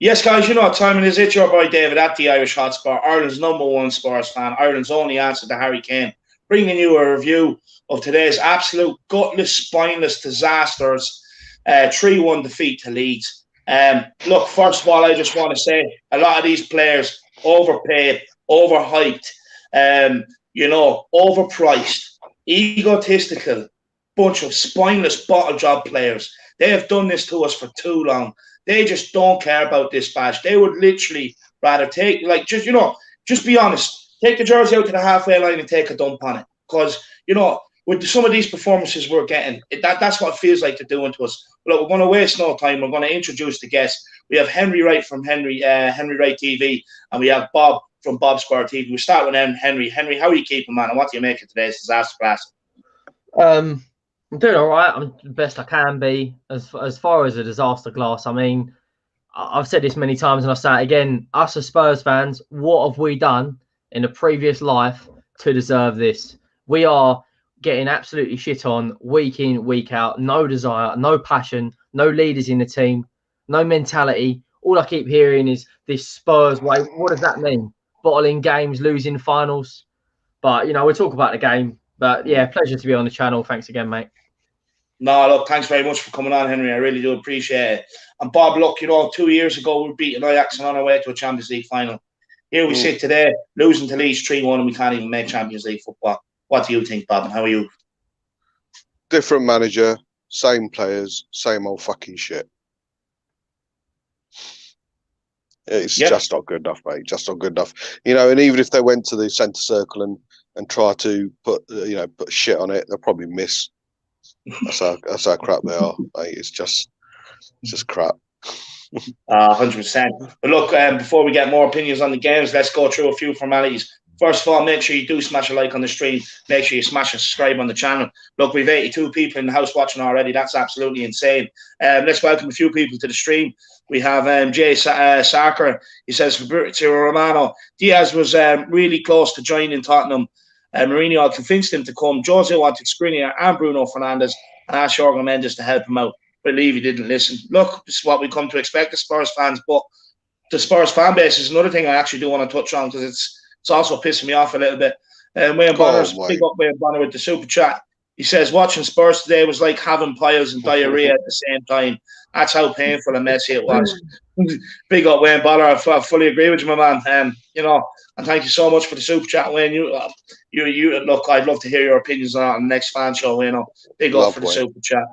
Yes, guys, you know what time it is. It's your boy David at the Irish Hotspur, Ireland's #1 Spurs fan, Ireland's only answer to Harry Kane, bringing you a review of today's absolute gutless, spineless disasters 3-1 defeat to Leeds. Look, first of all, I just want to say a lot of these players overpaid, overhyped, overpriced, egotistical, bunch of spineless bottle job players. They have done this to us for too long. They just don't care about this badge. They would literally rather take, just be honest. Take the jersey out to the halfway line and take a dump on it. Because, with some of these performances we're getting, that's what it feels like they're doing to us. But look, we're going to waste no time. We're going to introduce the guests. We have Henry Wright from Henry Wright TV, and we have Bob from bobspur TV. We start with Henry. Henry, how are you keeping, man? And what do you make of today's disaster class? I'm doing all right. I'm the best I can be. As far as a disaster glass, I mean, I've said this many times and I'll say it again. Us as Spurs fans, what have we done in a previous life to deserve this? We are getting absolutely shit on week in, week out. No desire, no passion, no leaders in the team, no mentality. All I keep hearing is this Spurs way. What does that mean? Bottling games, losing finals. But, we'll talk about the game. But, yeah, pleasure to be on the channel. Thanks again, mate. No, look, thanks very much for coming on, Henry. I really do appreciate it. And Bob, look, 2 years ago, we were beating Ajax on our way to a Champions League final. Here we sit today, losing to Leeds 3-1, and we can't even make Champions League football. What do you think, Bob, and how are you? Different manager, same players, same old fucking shit. It's just not good enough, mate. Just not good enough. And even if they went to the centre circle and try to put shit on it, they'll probably miss. That's how crap they are, mate. It's just crap. 100%. But look, before we get more opinions on the games, let's go through a few formalities. First of all, make sure you do smash a like on the stream. Make sure you smash a subscribe on the channel. Look, we've 82 people in the house watching already. That's absolutely insane. Let's welcome a few people to the stream. We have Jay Sarker. He says, Fabrizio Romano, Diaz was really close to joining Tottenham. Mourinho convinced him to come. Jose wanted Skriniar and Bruno Fernandes and asked Jorge Mendes to help him out. Believe he didn't listen. Look, this is what we come to expect as Spurs fans, but the Spurs fan base is another thing I actually do want to touch on because it's also pissing me off a little bit. Wayne Bonner's big up Wayne Bonner with the super chat. He says, watching Spurs today was like having piles and diarrhea at the same time. That's how painful and messy it was. Big up Wayne Bonner. I fully agree with you, my man. And thank you so much for the super chat, Wayne. You look, I'd love to hear your opinions on the next fan show. Big up for the super chat.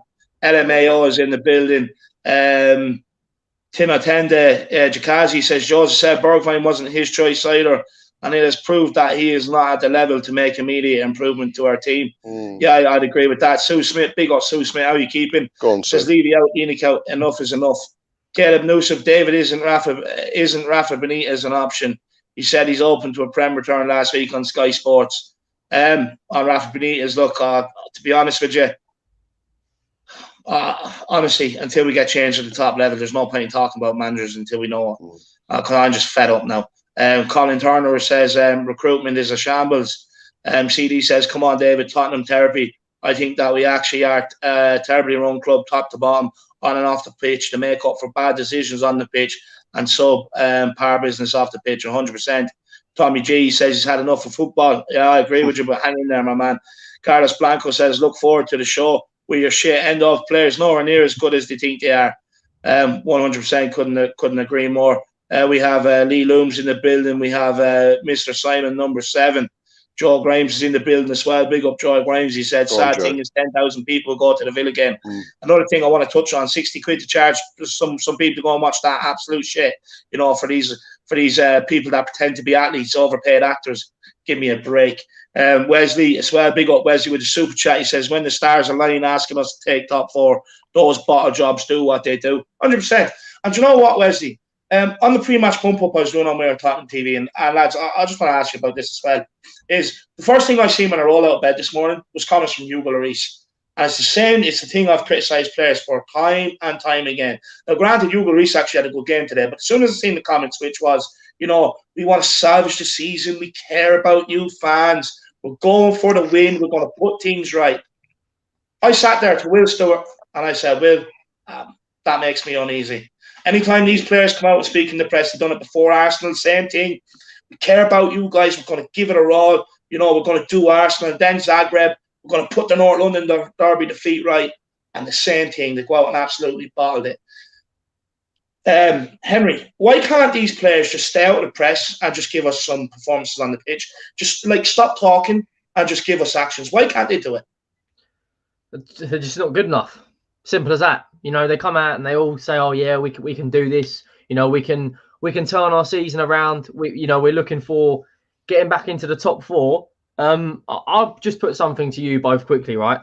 LMAO is in the building. Tim Attende, Jakazi says Jose said Bergwijn wasn't his choice either, and it has proved that he is not at the level to make immediate improvement to our team. Yeah, I'd agree with that. Sue Smith, big up Sue Smith. How are you keeping? Go on, says Levy out, Enoch out. Enough is enough. Caleb Newsom, David isn't Rafa Benitez an option? He said he's open to a Prem return last week on Sky Sports. On Rafa Benitez, look, to be honest with you, honestly, until we get changed at the top level, there's no point in talking about managers until we know it. Because I'm just fed up now. Colin Turner says recruitment is a shambles. CD says, come on, David, Tottenham therapy. I think that we actually are a terribly run club, top to bottom, on and off the pitch, to make up for bad decisions on the pitch and power business off the pitch, 100%. Tommy G says he's had enough of football. Yeah, I agree with you, but hang in there, my man. Carlos Blanco says, look forward to the show. We're your shit end of players nowhere near as good as they think they are. 100% couldn't agree more. We have Lee Looms in the building. We have Mr. Simon, number 7. Joe Grimes is in the building as well. Big up Joe Grimes. He said, sad thing is 10,000 people go to the Villa game. Another thing I want to touch on, 60 quid to charge some people to go and watch that absolute shit, for these people that pretend to be athletes, overpaid actors. Give me a break. Wesley as well, big up Wesley with the super chat. He says, when the stars are lying asking us to take top 4, those bottle jobs do what they do. 100%. And do you know what, Wesley? On the pre-match pump-up I was doing on my Tottenham TV, and lads, I just want to ask you about this as well, is the first thing I seen when I rolled out of bed this morning was comments from Hugo Lloris. And it's the thing I've criticised players for time and time again. Now, granted, Hugo Lloris actually had a good game today, but as soon as I seen the comments, which was, we want to salvage the season, we care about you fans, we're going for the win, we're going to put things right. I sat there to Will Stewart, and I said, Will, that makes me uneasy. Anytime these players come out and speak in the press, they've done it before Arsenal, same thing. We care about you guys. We're going to give it a roll. You know, we're going to do Arsenal, then Zagreb. We're going to put the North London derby defeat right. And the same thing, they go out and absolutely bottled it. Henry, why can't these players just stay out of the press and just give us some performances on the pitch? Just like stop talking and just give us actions. Why can't they do it? They're just not good enough. Simple as that. You know, they come out and they all say, "Oh yeah, we can do this. You know, we can turn our season around. We're looking for getting back into the top 4." I'll just put something to you both quickly, right?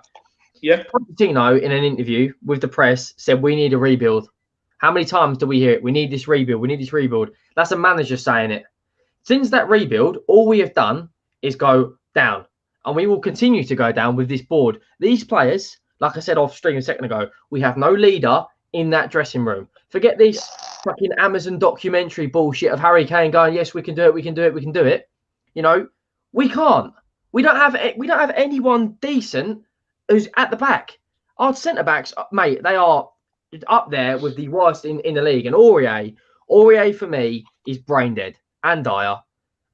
Yeah. Pochettino in an interview with the press said we need a rebuild. How many times do we hear it? We need this rebuild. We need this rebuild. That's a manager saying it. Since that rebuild, all we have done is go down. And we will continue to go down with this board. These players, like I said off stream a second ago, we have no leader in that dressing room. Forget this fucking Amazon documentary bullshit of Harry Kane going, yes, we can do it, we can do it, we can do it. You know, we can't. We don't have anyone decent who's at the back. Our centre backs, mate, they are up there with the worst in the league. And Aurier for me is brain dead and Dyer.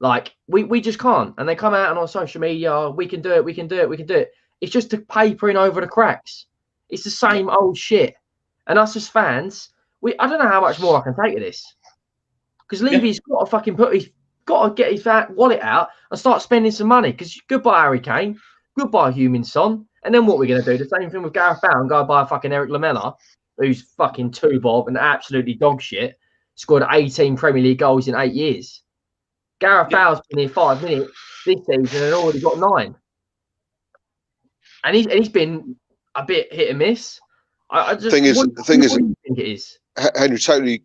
Like we just can't. And they come out and on social media, we can do it, we can do it, we can do it. It's just papering over the cracks. It's the same old shit. And us as fans, I don't know how much more I can take of this. Because Levy's got to get his wallet out and start spending some money. Because goodbye Harry Kane, goodbye Heung-min Son. And then what we're going to do? The same thing with Gareth Bale and go buy fucking Eric Lamela, who's fucking 2-bob and absolutely dog shit. Scored 18 Premier League goals in 8 years. Gareth Bale's been here 5 minutes this season and already got 9. And he's been a bit hit and miss. What do you think it is? Henry,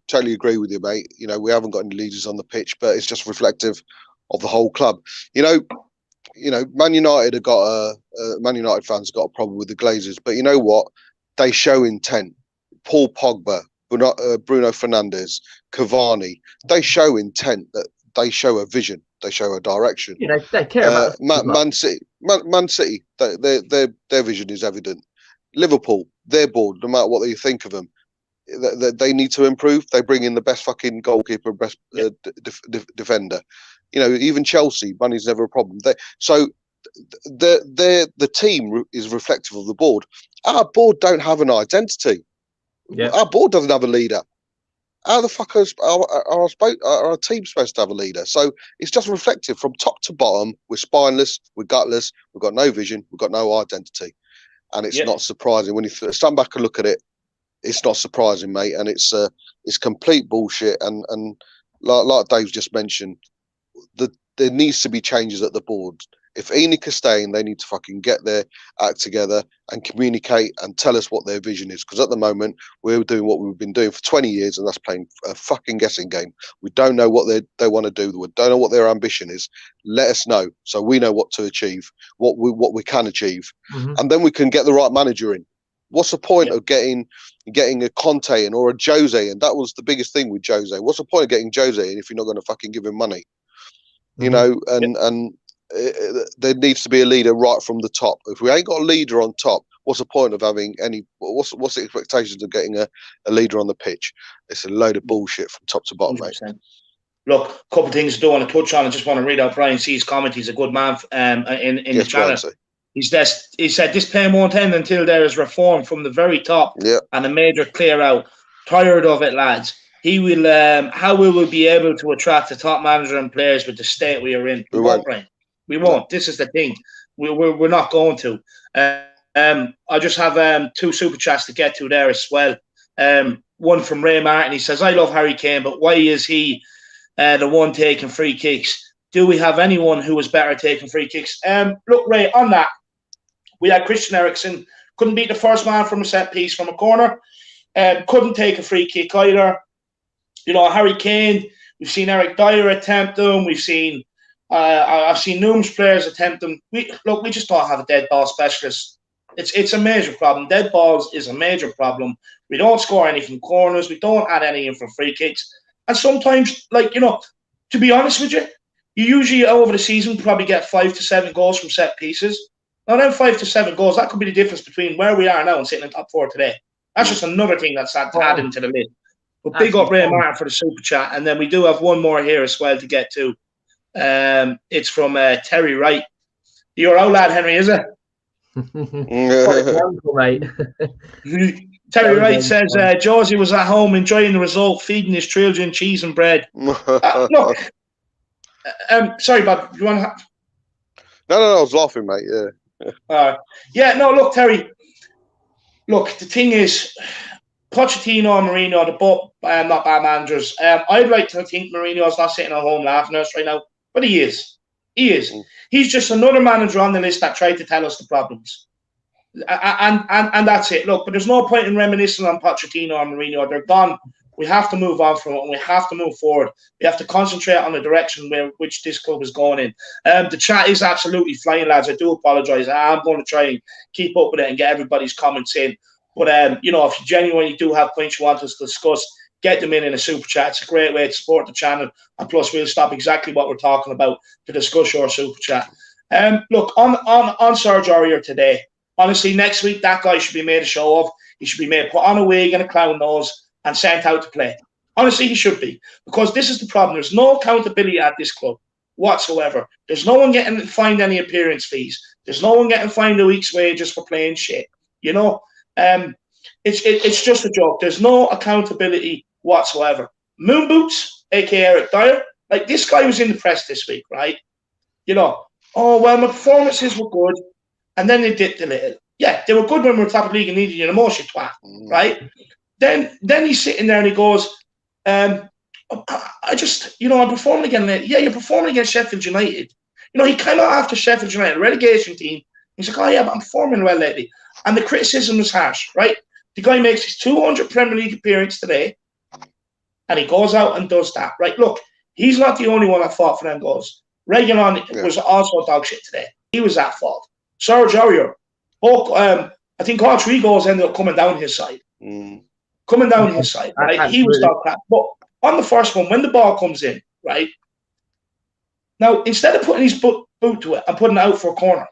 totally agree with you, mate. You know, we haven't got any leaders on the pitch, but it's just reflective of the whole club. You know, Man United have got Man United fans have got a problem with the Glazers, but you know what? They show intent. Paul Pogba, Bruno Fernandes, Cavani, they show intent. That they show a vision. They show a direction. You know, they care about Man City. Their vision is evident. Liverpool, their board, no matter what you think of them, they need to improve. They bring in the best fucking goalkeeper, best defender. You know, even Chelsea, money's never a problem. So the team is reflective of the board. Our board don't have an identity. Yeah. Our board doesn't have a leader. How the fuck is our team supposed to have a leader? So it's just reflective from top to bottom. We're spineless, we're gutless, we've got no vision, we've got no identity. And it's not surprising. When you stand back and look at it, it's not surprising, mate. And it's complete bullshit. And like Dave's just mentioned, there needs to be changes at the board. If ENIC are staying, they need to fucking get their act together and communicate and tell us what their vision is. Because at the moment, we're doing what we've been doing for 20 years, and that's playing a fucking guessing game. We don't know what they want to do. We don't know what their ambition is. Let us know so we know what to achieve, what we can achieve, and then we can get the right manager in. What's the point of getting a Conte in or a Jose? And that was the biggest thing with Jose. What's the point of getting Jose in if you're not going to fucking give him money? You know, and there needs to be a leader right from the top. If we ain't got a leader on top, what's the point of having any? What's the expectations of getting a leader on the pitch? It's a load of bullshit from top to bottom, 100%. Mate. Look, a couple of things I do want to touch on. I just want to read out Brian C's comment. He's a good man in the channel. He said this pain won't end until there is reform from the very top and a major clear out. Tired of it, lads. He will. How will we be able to attract the top manager and players with the state we are in? We won't, Brian. We won't. This is the thing. We're not going to. I just have 2 super chats to get to there as well. One from Ray Martin. He says, I love Harry Kane, but why is he the one taking free kicks? Do we have anyone who is better taking free kicks? Look, Ray, on that, we had Christian Eriksen. Couldn't beat the first man from a set piece from a corner. Couldn't take a free kick either. You know, Harry Kane, we've seen Eric Dyer attempt them. We've seen... I've seen numerous players attempt them. We just don't have a dead ball specialist. It's a major problem. Dead balls is a major problem. We don't score any from corners. We don't add any in from free kicks. And sometimes, like, you know, to be honest with you, you usually over the season probably get 5 to 7 goals from set pieces. Now, then 5 to 7 goals, that could be the difference between where we are now and sitting in top 4 today. That's just another thing that's added into the list. But big up Ray Martin for the super chat. And then we do have one more here as well to get to. It's from Terry Wright. You're out, lad, Henry, is it? Uncle, mate. Terry Wright says, Josie was at home enjoying the result, feeding his children cheese and bread. Look, sorry, Bob, you want to... No, I was laughing, mate, yeah, no, look, Terry, look, the thing is, Pochettino and Mourinho, they're both not bad managers. I'd like to think Mourinho's not sitting at home laughing at us right now, but he is. He is. He's just another manager on the list that tried to tell us the problems. And that's it. Look, but there's no point in reminiscing on Pochettino and Mourinho. They're gone. We have to move on from it, and we have to move forward. We have to concentrate on the direction which this club is going in. The chat is absolutely flying, lads. I do apologise. I'm going to try and keep up with it and get everybody's comments in. But, you know, if you genuinely do have points you want us to discuss, get them in a super chat. It's a great way to support the channel. And plus, we'll stop exactly what we're talking about to discuss your super chat. Look, on Serge Aurier today, honestly, next week, that guy should be made a show of. He should be made put on a wig and a clown nose and sent out to play. Honestly, he should be. Because this is the problem. There's no accountability at this club whatsoever. There's no one getting fined any appearance fees. There's no one getting fined a week's wages for playing shit. You know? It's just a joke. There's no accountability whatsoever. Moon Boots, a.k.a. Eric Dyer, like this guy was in the press this week, right? You know, oh, well, my performances were good. And then they dipped a little. Yeah, they were good when we were top of the league and needed an emotion twat, right? Then he's sitting there and he goes, I just, you know, I'm performing again. Yeah, you're performing against Sheffield United. You know, he came out after Sheffield United, relegation team. He's like, oh, yeah, but I'm performing well lately. And the criticism was harsh, right? The guy makes his 200 Premier League appearance today, and he goes out and does that, right? Look, he's not the only one that fought for them goals. Reguilon was also dog shit today. He was at fault. Serge Aurier, I think all 3 goals ended up coming down his side. Coming down his side, right? He was dog crap. But on the first one, when the ball comes in, right? Now, instead of putting his boot to it and putting it out for a corner,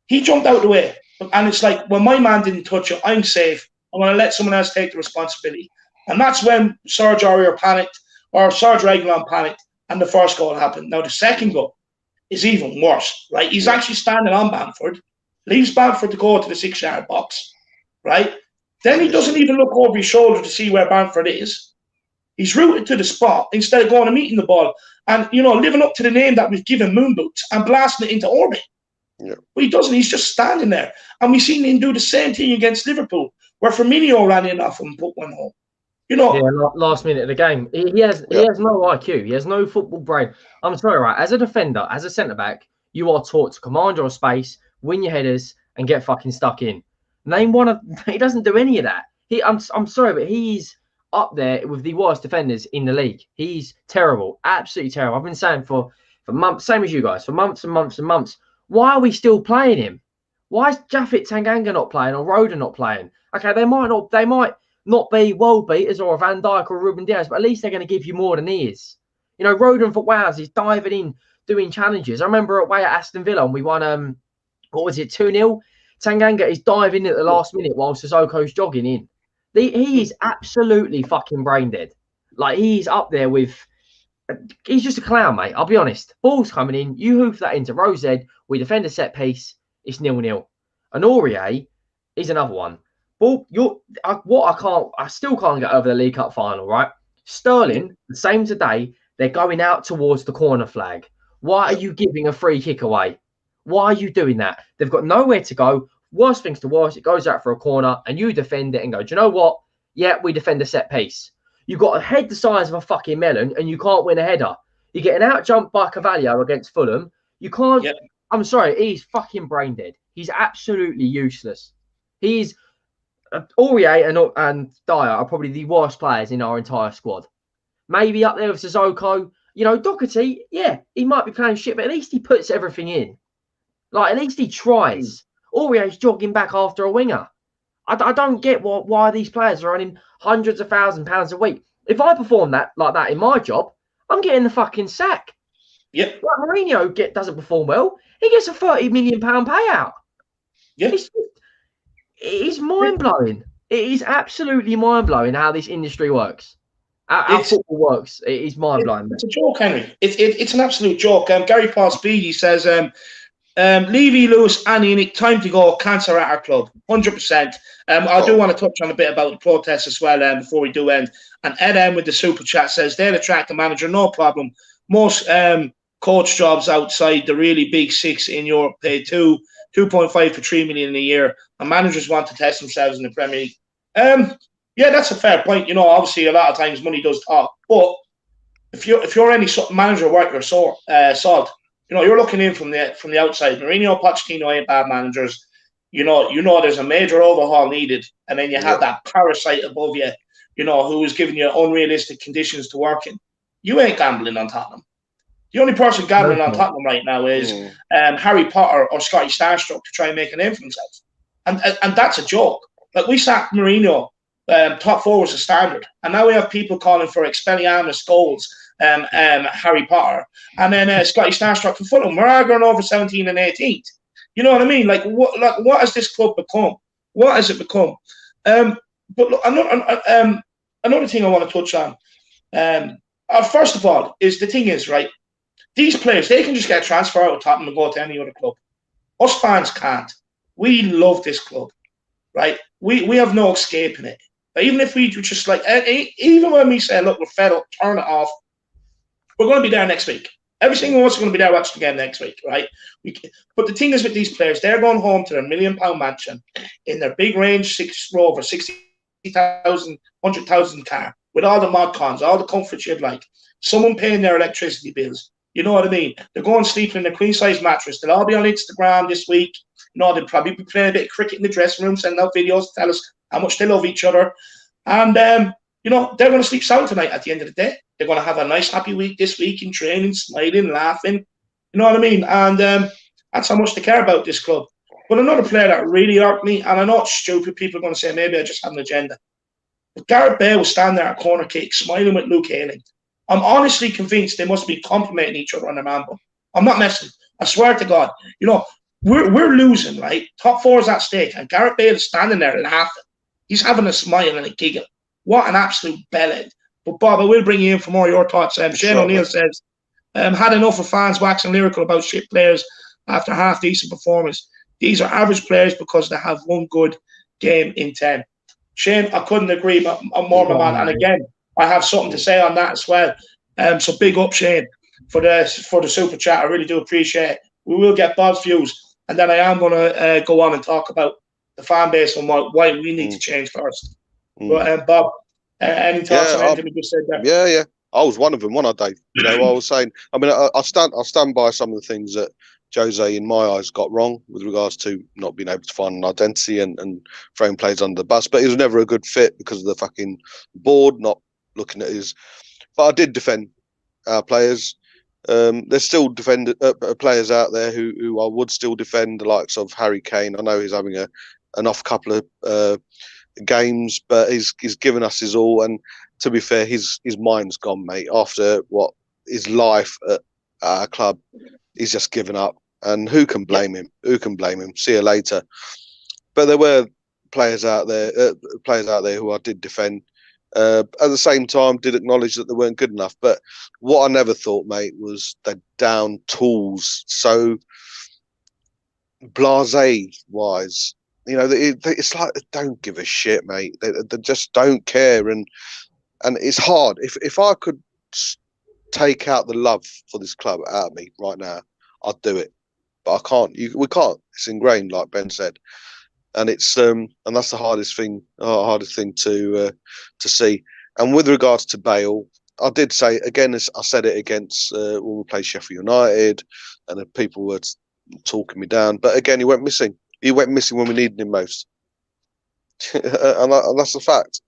he jumped out the way. And it's like, well, my man didn't touch it. I'm safe. I'm going to let someone else take the responsibility. And that's when Serge Aurier panicked, or Serge Reguilon panicked, and the first goal happened. Now, the second goal is even worse, right? He's actually standing on Bamford, leaves Bamford to go to the 6-yard box, right? Then he doesn't even look over his shoulder to see where Bamford is. He's rooted to the spot instead of going and meeting the ball and, you know, living up to the name that we've given Moon Boots and blasting it into orbit. Yeah. But he doesn't. He's just standing there. And we've seen him do the same thing against Liverpool, where Firmino ran in off him and put one home. You know, yeah, last minute of the game. He has no IQ. He has no football brain. I'm sorry, right? As a defender, as a centre-back, you are taught to command your space, win your headers, and get fucking stuck in. Name one of... He doesn't do any of that. I'm sorry, but he's up there with the worst defenders in the league. He's terrible. Absolutely terrible. I've been saying for months, same as you guys, for months and months and months. Why are we still playing him? Why is Japhet Tanganga not playing or Roda not playing? Okay, they might not be world beaters or Van Dijk or Ruben Diaz, but at least they're going to give you more than he is. You know, Roden for Wales, he's diving in, doing challenges. I remember away at Aston Villa and we won, what was it, 2-0? Tanganga is diving in at the last minute while Sissoko's jogging in. He is absolutely fucking brain dead. Like, he's up there with... He's just a clown, mate. I'll be honest. Ball's coming in. You hoof that into Rose Ed. We defend a set piece. It's 0-0. And Aurier is another one. Ball, I still can't get over the League Cup final, right? Sterling, the same today. They're going out towards the corner flag. Why are you giving a free kick away? Why are you doing that? They've got nowhere to go. Worst things to worst, it goes out for a corner and you defend it and go, do you know what? Yeah, we defend a set piece. You've got a head the size of a fucking melon and you can't win a header. You get an out jump by Cavallo against Fulham. You can't. Yep. I'm sorry, he's fucking brain dead. He's absolutely useless. He's Aurier and Dyer are probably the worst players in our entire squad. Maybe up there with Sissoko. You know, Doherty, yeah, he might be playing shit, but at least he puts everything in. Like, at least he tries. Aurier's jogging back after a winger. I don't get why these players are earning hundreds of £1,000s a week. If I perform like that in my job, I'm getting the fucking sack. Yep. Like Mourinho doesn't perform well. He gets a £30 million payout. Yeah. It's mind blowing. It is absolutely mind-blowing how this industry works. How football works. It is mind-blowing. It's a joke, Henry. It's an absolute joke. Gary Paul Speedy says, Levy, Lewis, and Enoch, time to go. Cancer at our club. 100%. I do want to touch on a bit about the protests as well before we do end. And Ed M with the super chat says, they'll attract a manager, no problem. Most coach jobs outside the really big six in Europe pay 2.5 for 3 million a year, and managers want to test themselves in the Premier League. Yeah, that's a fair point. You know, obviously a lot of times money does talk, but if you're any manager worth your salt, you know, you're looking in from the outside. Mourinho, Pochettino ain't bad managers. You know, there's a major overhaul needed, and then you have that parasite above you, you know, who is giving you unrealistic conditions to work in. You ain't gambling on Tottenham. The only person gambling on Tottenham right now is Harry Potter or Scotty Starstruck to try and make a name for themselves. And that's a joke. Like, we sacked Mourinho, top four was a standard. And now we have people calling for Expelliarmus goals, Harry Potter, and then Scotty Starstruck for Fulham. We're arguing over 17 and 18th. You know what I mean? Like what has this club become? What has it become? But look, another thing I want to touch on, first of all, is the thing is, right, these players, they can just get a transfer out of Tottenham and go to any other club. Us fans can't. We love this club, right? We have no escaping it. But even if we just like, even when we say, look, we're fed up, turn it off, we're going to be there next week. Every single one of us are going to be there watching the game next week, right? But the thing is with these players, they're going home to their £1 million mansion in their big range 6 Rover, 60,000, 100,000 car with all the mod cons, all the comforts you'd like. Someone paying their electricity bills. You know what I mean? They're going sleeping in a queen-size mattress. They'll all be on Instagram this week. You know, they'll probably be playing a bit of cricket in the dressing room, sending out videos to tell us how much they love each other. And, you know, they're going to sleep sound tonight at the end of the day. They're going to have a nice, happy week this week in training, smiling, laughing. You know what I mean? And that's how much they care about this club. But another player that really irked me, and I know it's stupid, people are going to say maybe I just have an agenda. But Gareth Bale was standing there at corner kick, smiling with Luke Ayling. I'm honestly convinced they must be complimenting each other on their man bun. I'm not messing. I swear to God. You know, we're losing, right? Top four is at stake, and Gareth Bale is standing there laughing. He's having a smile and a giggle. What an absolute bellend. But Bob, I will bring you in for more of your thoughts. Shane O'Neill says, had enough of fans waxing lyrical about shit players after half-decent performance. These are average players because they have one good game in 10. Shane, I couldn't agree more, my man. And again, I have something to say on that as well. So big up, Shane, for the super chat. I really do appreciate it. We will get Bob's views, and then I am going to go on and talk about the fan base and why we need to change first. But Bob, any thoughts on anything we just said there? Yeah. I was one of them, wasn't I, Dave? You know, I was saying. I mean, I stand by some of the things that Jose, in my eyes, got wrong with regards to not being able to find an identity and throwing players under the bus. But he was never a good fit because of the fucking board not looking at his. But I did defend our players. There's still players out there who I would still defend, the likes of Harry Kane. I know he's having an off couple of games, but he's given us his all. And to be fair, his mind's gone, mate. After what his life at our club, he's just given up. And who can blame him? Who can blame him? See you later. But there were players out there who I did defend. At the same time, did acknowledge that they weren't good enough. But what I never thought, mate, was they down tools so blasé-wise. You know, it's like they don't give a shit, mate. They just don't care, and it's hard. If I could take out the love for this club out of me right now, I'd do it. But I can't. We can't. It's ingrained, like Ben said, and it's and that's the hardest thing to see. And with regards to Bale, I did say again, I said it against when we played Sheffield United, and the people were talking me down. But again, he went missing. He went missing when we needed him most, and that's a fact.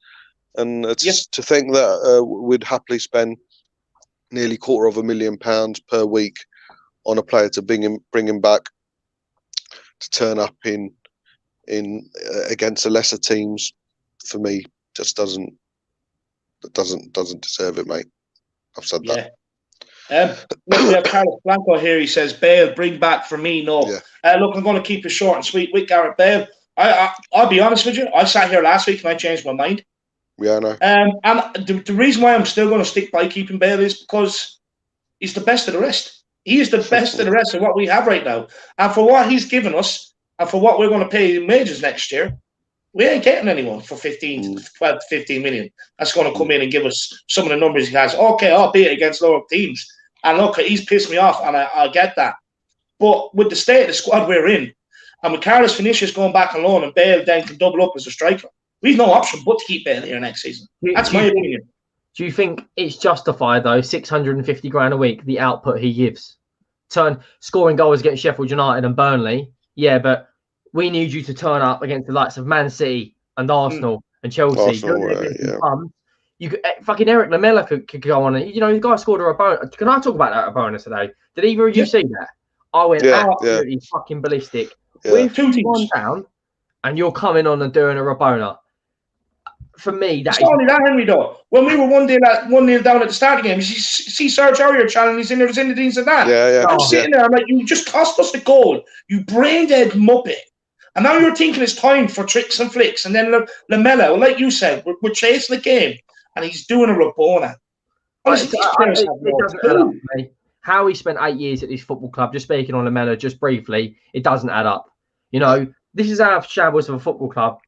And to think that we'd happily spend nearly £250,000 per week on a player to bring him back to turn up in against the lesser teams, for me, just doesn't deserve it, mate. I've said that. Look, we have Carlos Blanco here. He says, Bale, bring back for me. No. Look, I'm going to keep it short and sweet with Gareth Bale. I'll be honest with you. I sat here last week and I changed my mind. Yeah, I know. And the reason why I'm still going to stick by keeping Bale is because he's the best of the rest. He is the best of the rest of what we have right now. And for what he's given us and for what we're going to pay in wages next year, we ain't getting anyone for 12 to 15 million. That's going to come in and give us some of the numbers he has. Okay, albeit against lower teams. And look, he's pissed me off, and I get that. But with the state of the squad we're in, and with Carlos Vinicius going back on loan and Bale then can double up as a striker, we've no option but to keep Bale here next season. That's my opinion. Do you think it's justified, though, 650 grand a week, the output he gives? Scoring goals against Sheffield United and Burnley, yeah, but we need you to turn up against the likes of Man City and Arsenal and Chelsea. You could, fucking Eric Lamela could go on. You know, the guy scored a Rabona. Can I talk about that Rabona today? Did either of you see that? I went absolutely fucking ballistic. We're 2-1 down, and you're coming on and doing a Rabona. For me, that's only that, Henry, though. When we were 1-0 down at the start of the game, you see Serge Aurier channeling in there, Zinedine Zidane. Yeah. I'm sitting there, I'm like, you just cost us the goal. You brain-dead muppet. And now you're thinking it's time for tricks and flicks. And then Lamela, like you said, we're chasing the game, and he's doing a Rabona. Honestly, it doesn't add up, mate. How he spent 8 years at this football club, just speaking on Lamela, just briefly, it doesn't add up. You know, this is our shambles of a football club.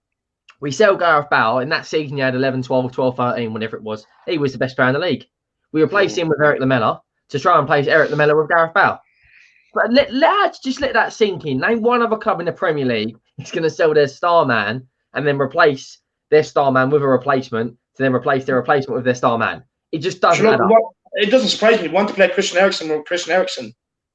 We sell Gareth Bale. In that season, he had 11, 12, 13, whatever it was. He was the best player in the league. We replaced him with Eric Lamela to try and place Eric Lamela with Gareth Bale. But just let that sink in. Name one other club in the Premier League is going to sell their star man and then replace their star man with a replacement to then replace their replacement with their star man. It just doesn't add up. It doesn't surprise me. We want to play Christian Eriksen with Christian Eriksen.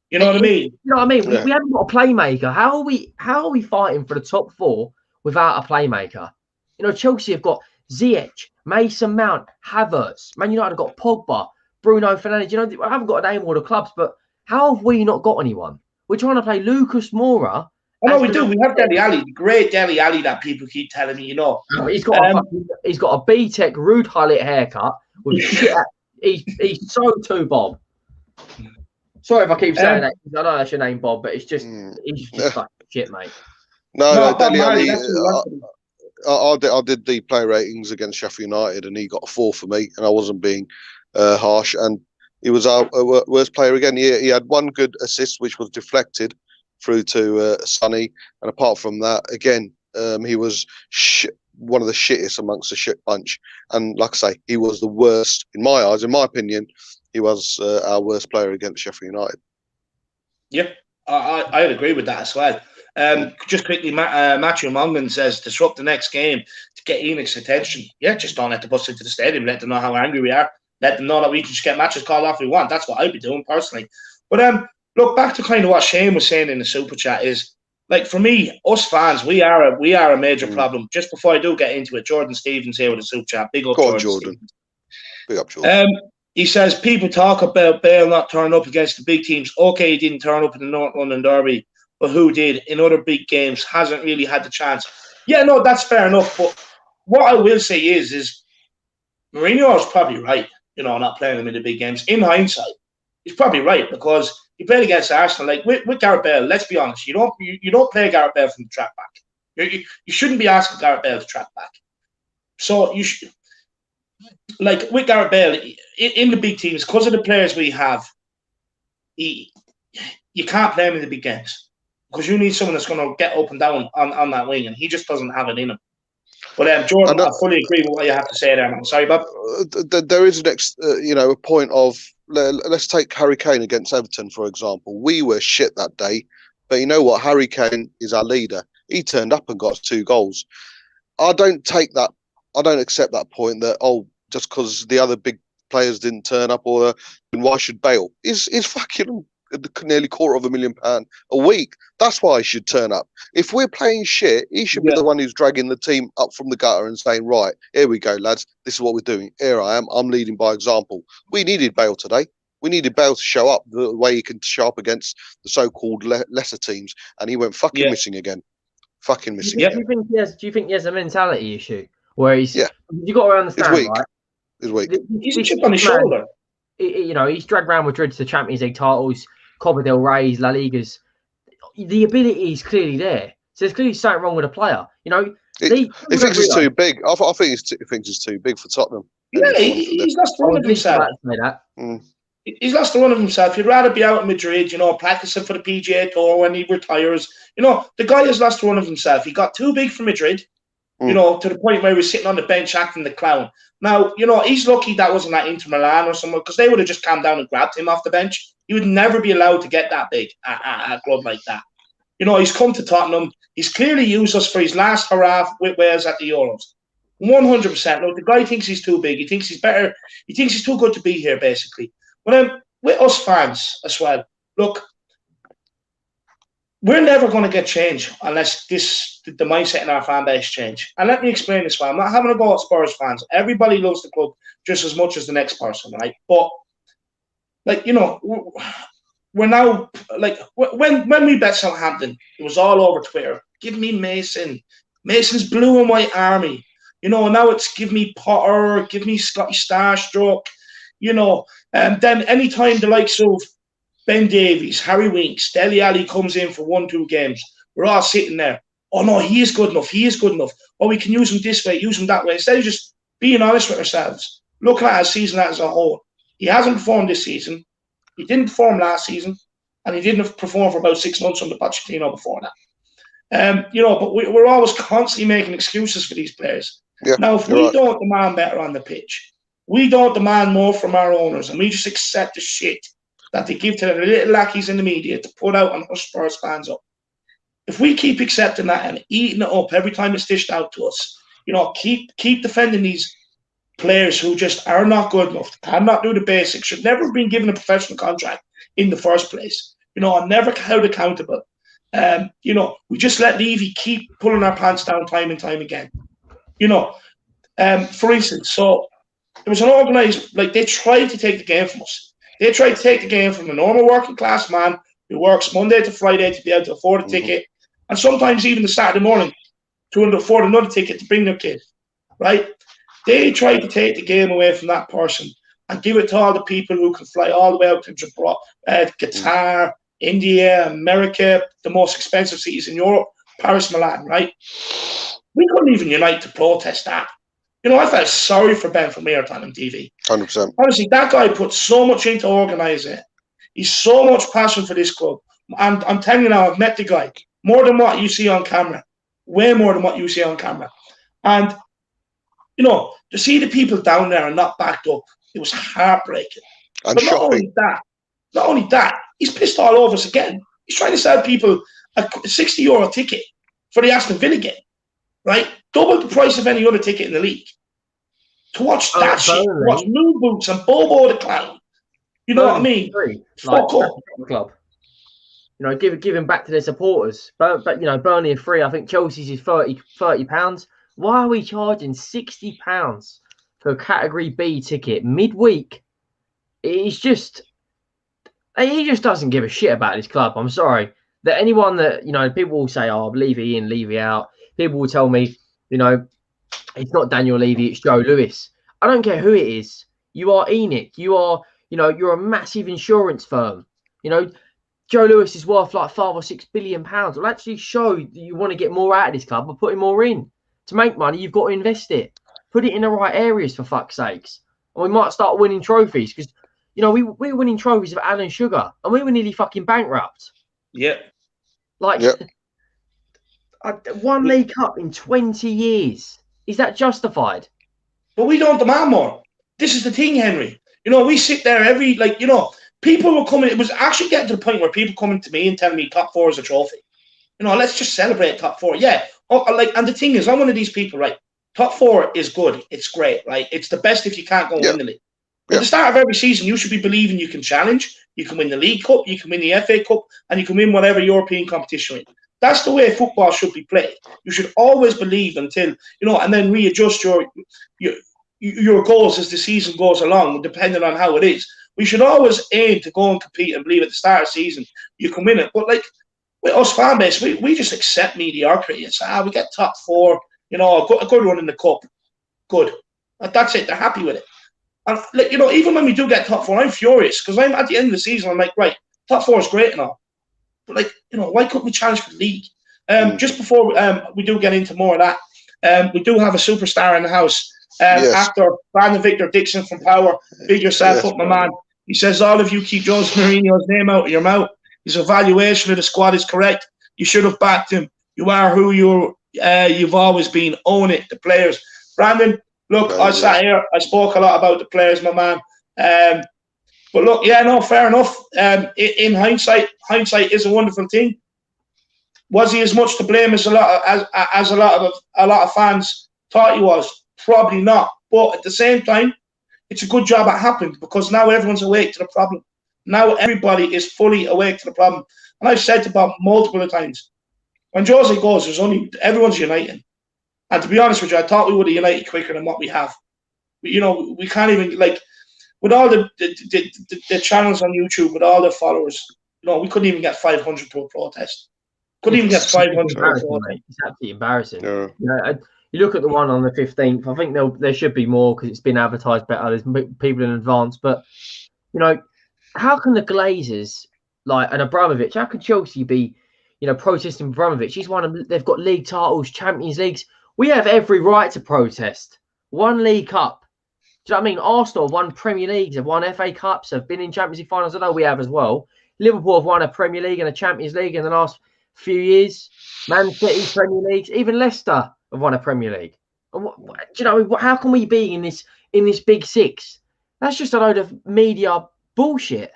You know what I mean? You know what I mean? We haven't got a playmaker. How are we fighting for the top four without a playmaker? You know, Chelsea have got Ziyech, Mason Mount, Havertz. Man United have got Pogba, Bruno Fernandes. You know, I haven't got to name all the clubs, but how have we not got anyone? We're trying to play Lucas Moura. Oh, no, we do. We have Dele Alli, the great Dele Alli that people keep telling me, you know. He's got a B-Tech Rude Hullet haircut. With shit. He's so too Bob. Sorry if I keep saying that. I know that's your name, Bob, but it's just he's just like shit, mate. No, Dele Alli. I did the play ratings against Sheffield United, and he got a 4 for me, and I wasn't being harsh. And he was our worst player again. He had one good assist, which was deflected through to Sonny, and apart from that, again, he was one of the shittest amongst the shit bunch. And like I say, he was the worst in my eyes. In my opinion, he was our worst player against Sheffield United. Yeah, I'd agree with that as well. Just quickly, Matthew Mongan says, disrupt the next game to get Enix's attention. Yeah, just don't let the bus into the stadium. Let them know how angry we are. Let them know that we can just get matches called off if we want. That's what I'd be doing personally. But look, back to kind of what Shane was saying in the super chat is, like, for me, us fans, we are a major problem. Just before I do get into it, Jordan Stevens here with the super chat. Big up, Jordan. Big up, Jordan. He says, people talk about Bale not turning up against the big teams. Okay, he didn't turn up in the North London Derby, but who did? In other big games, hasn't really had the chance. Yeah, no, that's fair enough. But what I will say is Mourinho was probably right, you know, not playing him in the big games. In hindsight, he's probably right, because he played against Arsenal. Like, with Gareth Bale, let's be honest, you don't play Gareth Bale from the track back. You shouldn't be asking Gareth Bale to track back. So you should, like, with Gareth Bale, in the big teams, because of the players we have, you can't play him in the big games. Because you need someone that's going to get up and down on that wing, and he just doesn't have it in him. But Jordan, I fully agree with what you have to say there, man. Sorry, Bob. There is a point of, let's take Harry Kane against Everton, for example. We were shit that day, but you know what? Harry Kane is our leader. He turned up and got us 2 goals. I don't accept that point that, just because the other big players didn't turn up, or why should Bale? He's fucking nearly £250,000 a week. That's why he should turn up. If we're playing shit, he should be the one who's dragging the team up from the gutter and saying, right, here we go, lads, this is what we're doing. Here I am, I'm leading by example. We needed Bale today. We needed Bale to show up the way he can show up against the so-called lesser teams, and he went fucking missing again. Fucking missing again. Do you think he has a mentality issue where he's you got to understand, he's weak. Right? He's weak. He's a chip on his shoulder. You know, he's dragged Real Madrid to the Champions League titles, Copa del Rey's, La Ligas. The ability is clearly there. So there's clearly something wrong with the player. You know, he thinks it's too big. I think he thinks it's too big for Tottenham. Yeah, he's lost the run of himself. He's lost the run of himself. He'd rather be out in Madrid, you know, practicing for the PGA Tour when he retires. You know, the guy has lost the run of himself. He got too big for Madrid, you know, to the point where he was sitting on the bench acting the clown. Now, you know, he's lucky that wasn't at Inter Milan or somewhere, because they would have just calmed down and grabbed him off the bench. He would never be allowed to get that big at a club like that. You know, he's come to Tottenham. He's clearly used us for his last hurrah with Wales at the Euros. 100%. Look, the guy thinks he's too big. He thinks he's better. He thinks he's too good to be here, basically. But with us fans as well, look, we're never going to get change unless the mindset in our fan base change. And let me explain this why. I'm not having a go at Spurs fans. Everybody loves the club just as much as the next person, right? But, like, you know, we're now, like, when we bet Southampton, it was all over Twitter. Give me Mason. Mason's blue and white army. You know, now it's give me Potter, give me Scotty Starstruck, you know. And then anytime the likes of Ben Davies, Harry Winks, Dele Alli comes in for 1-2 games, we're all sitting there. Oh, no, he is good enough. He is good enough. Oh, we can use him this way, use him that way. Instead of just being honest with ourselves, looking at our season as a whole. He hasn't performed this season. He didn't perform last season. And he didn't perform for about 6 months under Pochettino before that. You know, but we're always constantly making excuses for these players. Yeah, now, if we don't demand better on the pitch, we don't demand more from our owners, and we just accept the shit that they give to the little lackeys in the media to put out and hush Spurs fans up. If we keep accepting that and eating it up every time it's dished out to us, you know, keep defending these players who just are not good enough, cannot do the basics, should never have been given a professional contract in the first place, you know, and never held accountable. You know, we just let Levy keep pulling our pants down time and time again. You know, for instance, so there was an organised, like, they tried to take the game from us. They tried to take the game from a normal working class man who works Monday to Friday to be able to afford a ticket, and sometimes even the Saturday morning to afford another ticket to bring their kid, right? They tried to take the game away from that person and give it to all the people who can fly all the way out to Gibraltar, Qatar, India, America, the most expensive cities in Europe, Paris, Milan, right? We couldn't even unite to protest that. You know, I felt sorry for Ben from Airtime on TV. 100%. Honestly, that guy put so much into organising it. He's so much passion for this club. And I'm telling you now, I've met the guy more than what you see on camera. Way more than what you see on camera. And, you know, to see the people down there and not backed up, it was heartbreaking. And but shocking. Not only that, he's pissed all over us again. He's trying to sell people a €60 ticket for the Aston Villa game, right? Double the price of any other ticket in the league. To watch that shit, to watch Moon Boots and Bobo the Clown. You know what I mean? Fuck up. Club. You know, give him back to their supporters. But you know, Burnley are free. I think Chelsea's is £30. Why are we charging £60 for a Category B ticket midweek? He just doesn't give a shit about this club. I'm sorry. That anyone that, you know, people will say, oh, Levy in, Levy out. People will tell me, you know, it's not Daniel Levy, it's Joe Lewis. I don't care who it is. You are ENIC. You are, you know, you're a massive insurance firm. You know, Joe Lewis is worth like $5 or $6 billion. It'll actually show that you want to get more out of this club by putting more in. To make money, you've got to invest it. Put it in the right areas, for fuck's sakes. And we might start winning trophies because, you know, we were winning trophies with Alan Sugar and we were nearly fucking bankrupt. Yeah. Like, one League Cup in 20 years. Is that justified? But we don't demand more. This is the thing, Henry. You know, we sit there every, like, you know, people were coming. It was actually getting to the point where people coming to me and telling me top four is a trophy. You know, let's just celebrate top four. Yeah. Oh, like, and the thing is, I'm one of these people, right? Top four is good. It's great, right? It's the best if you can't go win the league. At the start of every season, you should be believing you can challenge. You can win the League Cup, you can win the FA Cup, and you can win whatever European competition. That's the way football should be played. You should always believe until, you know, and then readjust your goals as the season goes along, depending on how it is. We should always aim to go and compete and believe at the start of the season you can win it. But like with us fan base, we just accept mediocrity and say, we get top four, you know, a good run in the cup. Good. That's it. They're happy with it. And like, you know, even when we do get top four, I'm furious because I'm at the end of the season. I'm like, right, top four is great and all, but like, you know, why couldn't we challenge for the league? Just before we do get into more of that, we do have a superstar in the house. Actor Brandon Victor Dixon from Power. Big yourself up, my man. He says, all of you keep Jose Mourinho's name out of your mouth. His evaluation of the squad is correct. You should have backed him. You are who you've always been. Own it, the players. Brandon, look, I sat here. I spoke a lot about the players, my man. But look, fair enough. In hindsight is a wonderful thing. Was he as much to blame as a lot of fans thought he was? Probably not. But at the same time, it's a good job it happened, because now everyone's awake to the problem. Now everybody is fully awake to the problem. And I've said to Bob multiple times, when Jose goes, everyone's uniting. And to be honest with you, I thought we would have united quicker than what we have. We can't even, like, with all the channels on YouTube, with all the followers, we couldn't even get 500 to a protest. Couldn't even get 500 to a protest. It's absolutely embarrassing. Yeah. You look at the one on the 15th, I think there should be more because it's been advertised better. There's people in advance. But, how can the Glazers, and Abramovich, how can Chelsea be, protesting Abramovich? They've got league titles, Champions Leagues. We have every right to protest. One League Cup. Do you know what I mean? Arsenal have won Premier Leagues, have won FA Cups, have been in Champions League finals. I know we have as well. Liverpool have won a Premier League and a Champions League in the last few years. Man City, Premier Leagues. Even Leicester have won a Premier League. And how can we be in this big six? That's just a load of media bullshit.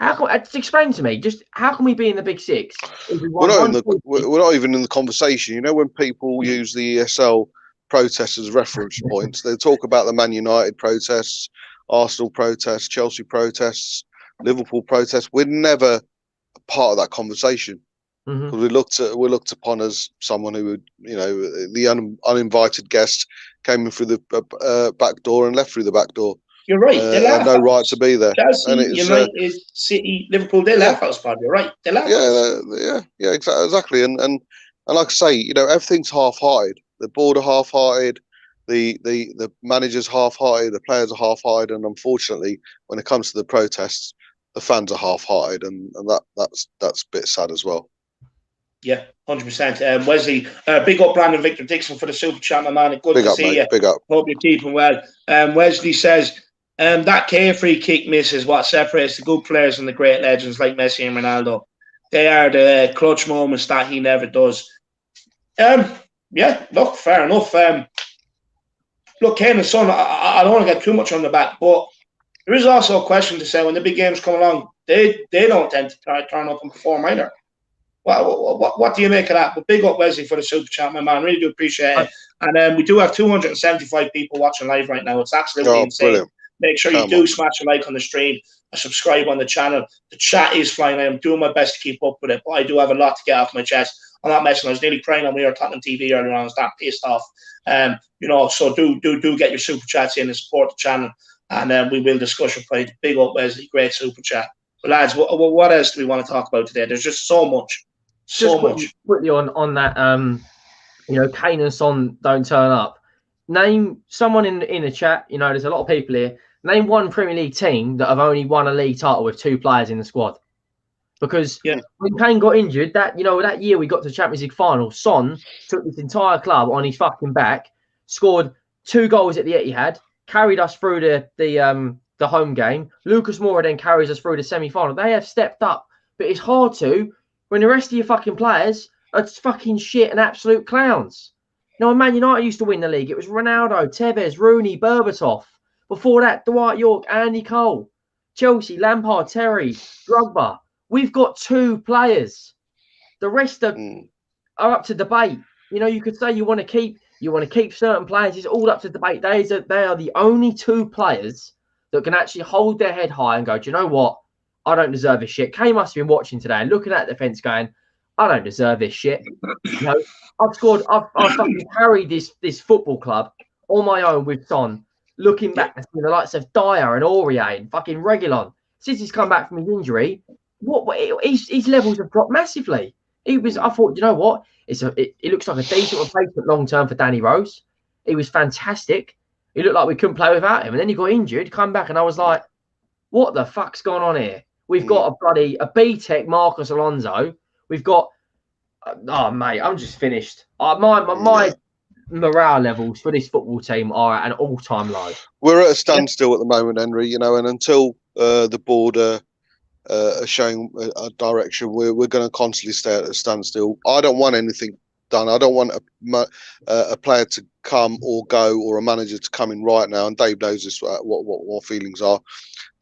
Explain to me, just how can we be in the big six? We're not even in the conversation. When people use the ESL protests as reference points, they talk about the Man United protests, Arsenal protests, Chelsea protests, Liverpool protests. We're never part of that conversation. Because we're looked upon as someone who would, the uninvited guest came in through the back door and left through the back door. You're right. They had no right to be there. Chelsea, United, City, Liverpool, they laugh at us, Bob. You're right. They laugh. Yeah, exactly. And like I say, everything's half-hearted. The board are half-hearted. The manager's half-hearted. The players are half-hearted. And unfortunately, when it comes to the protests, the fans are half-hearted, and that's a bit sad as well. Yeah, 100%. Wesley, big up Brandon Victor Dixon for the super chat, my man. Good to see you. Big up. Hope you're keeping well. Wesley says, that carefree kick miss is what separates the good players and the great legends like Messi and Ronaldo. They are the clutch moments that he never does. Look, fair enough. Look, Kane and Son, I don't want to get too much on the back, but there is also a question to say when the big games come along, they don't tend to turn up and perform either. What do you make of that? But big up Wesley for the super chat, my man. Really do appreciate it. And we do have 275 people watching live right now. It's absolutely insane. Brilliant. Make sure you do smash a like on the stream, a subscribe on the channel. The chat is flying. I am doing my best to keep up with it, but I do have a lot to get off my chest. I'm not messing. I was nearly crying on Tottenham TV earlier on. I was that pissed off. So do get your super chats in and support the channel, and we will discuss your fight. Big up Wesley, great super chat. But lads, what else do we want to talk about today? There's just so much. Quickly on that, Kane and Son don't turn up. Name someone in the chat. There's a lot of people here. Name one Premier League team that have only won a league title with two players in the squad. Because when Kane got injured, that year we got to the Champions League final, Son took this entire club on his fucking back, scored 2 goals at the Etihad, carried us through the home game. Lucas Moura then carries us through the semi-final. They have stepped up, but it's hard to when the rest of your fucking players are fucking shit and absolute clowns. When Man United used to win the league, it was Ronaldo, Tevez, Rooney, Berbatov. Before that, Dwight York, Andy Cole, Chelsea, Lampard, Terry, Drogba. We've got 2 players. The rest are up to debate. You could say you want to keep certain players. It's all up to debate. They are the only 2 players that can actually hold their head high and go, do you know what? I don't deserve this shit. Kane must have been watching today and looking at the defence going, I don't deserve this shit. I've fucking carried this football club on my own with Son, looking back and seeing the likes of Dyer and Aurier and fucking Reguilon. Since he's come back from his injury, his levels have dropped massively. I thought, you know what? It looks like a decent replacement long term for Danny Rose. He was fantastic. He looked like we couldn't play without him. And then he got injured, come back, and I was like, what the fuck's going on here? We've got a B-Tech Marcus Alonso. We've got Oh, mate, I'm just finished. My morale levels for this football team are at an all-time low. We're at a standstill at the moment, Henry. You know, and until the board are showing a direction, we're going to constantly stay at a standstill. I don't want anything done. I don't want a player to come or go, or a manager to come in right now. And Dave knows this. What feelings are.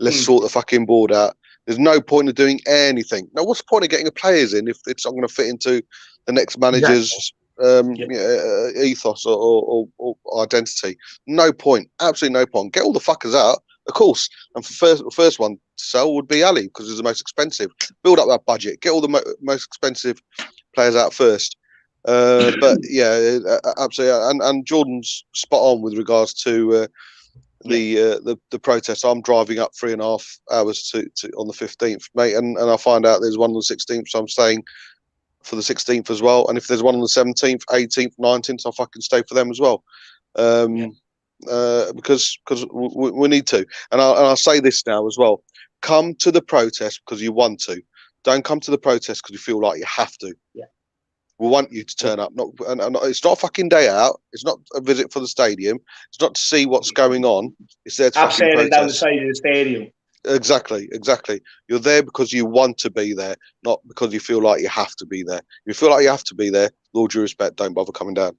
Let's sort the fucking board out. There's no point in doing anything. Now, what's the point of getting the players in if it's not going to fit into the next manager's ethos or identity? No point. Absolutely no point. Get all the fuckers out, of course. And the first one to sell would be Ali, because it's the most expensive. Build up that budget. Get all the most expensive players out first. But yeah, absolutely. And Jordan's spot on with regards to the protest. I'm driving up 3.5 hours to on the 15th, mate, and I find out there's one on the 16th, so I'm staying for the 16th as well. And if there's one on the 17th, 18th, 19th, I'll fucking stay for them as well. Because we need to. And I'll say this now as well: come to the protest because you want to. Don't come to the protest because you feel like you have to. Yeah. We want you to turn up. And it's not a fucking day out. It's not a visit for the stadium. It's not to see what's going on. It's there to fucking protest. Down the side of the stadium. Exactly. You're there because you want to be there, not because you feel like you have to be there. If you feel like you have to be there, with all due respect, don't bother coming down.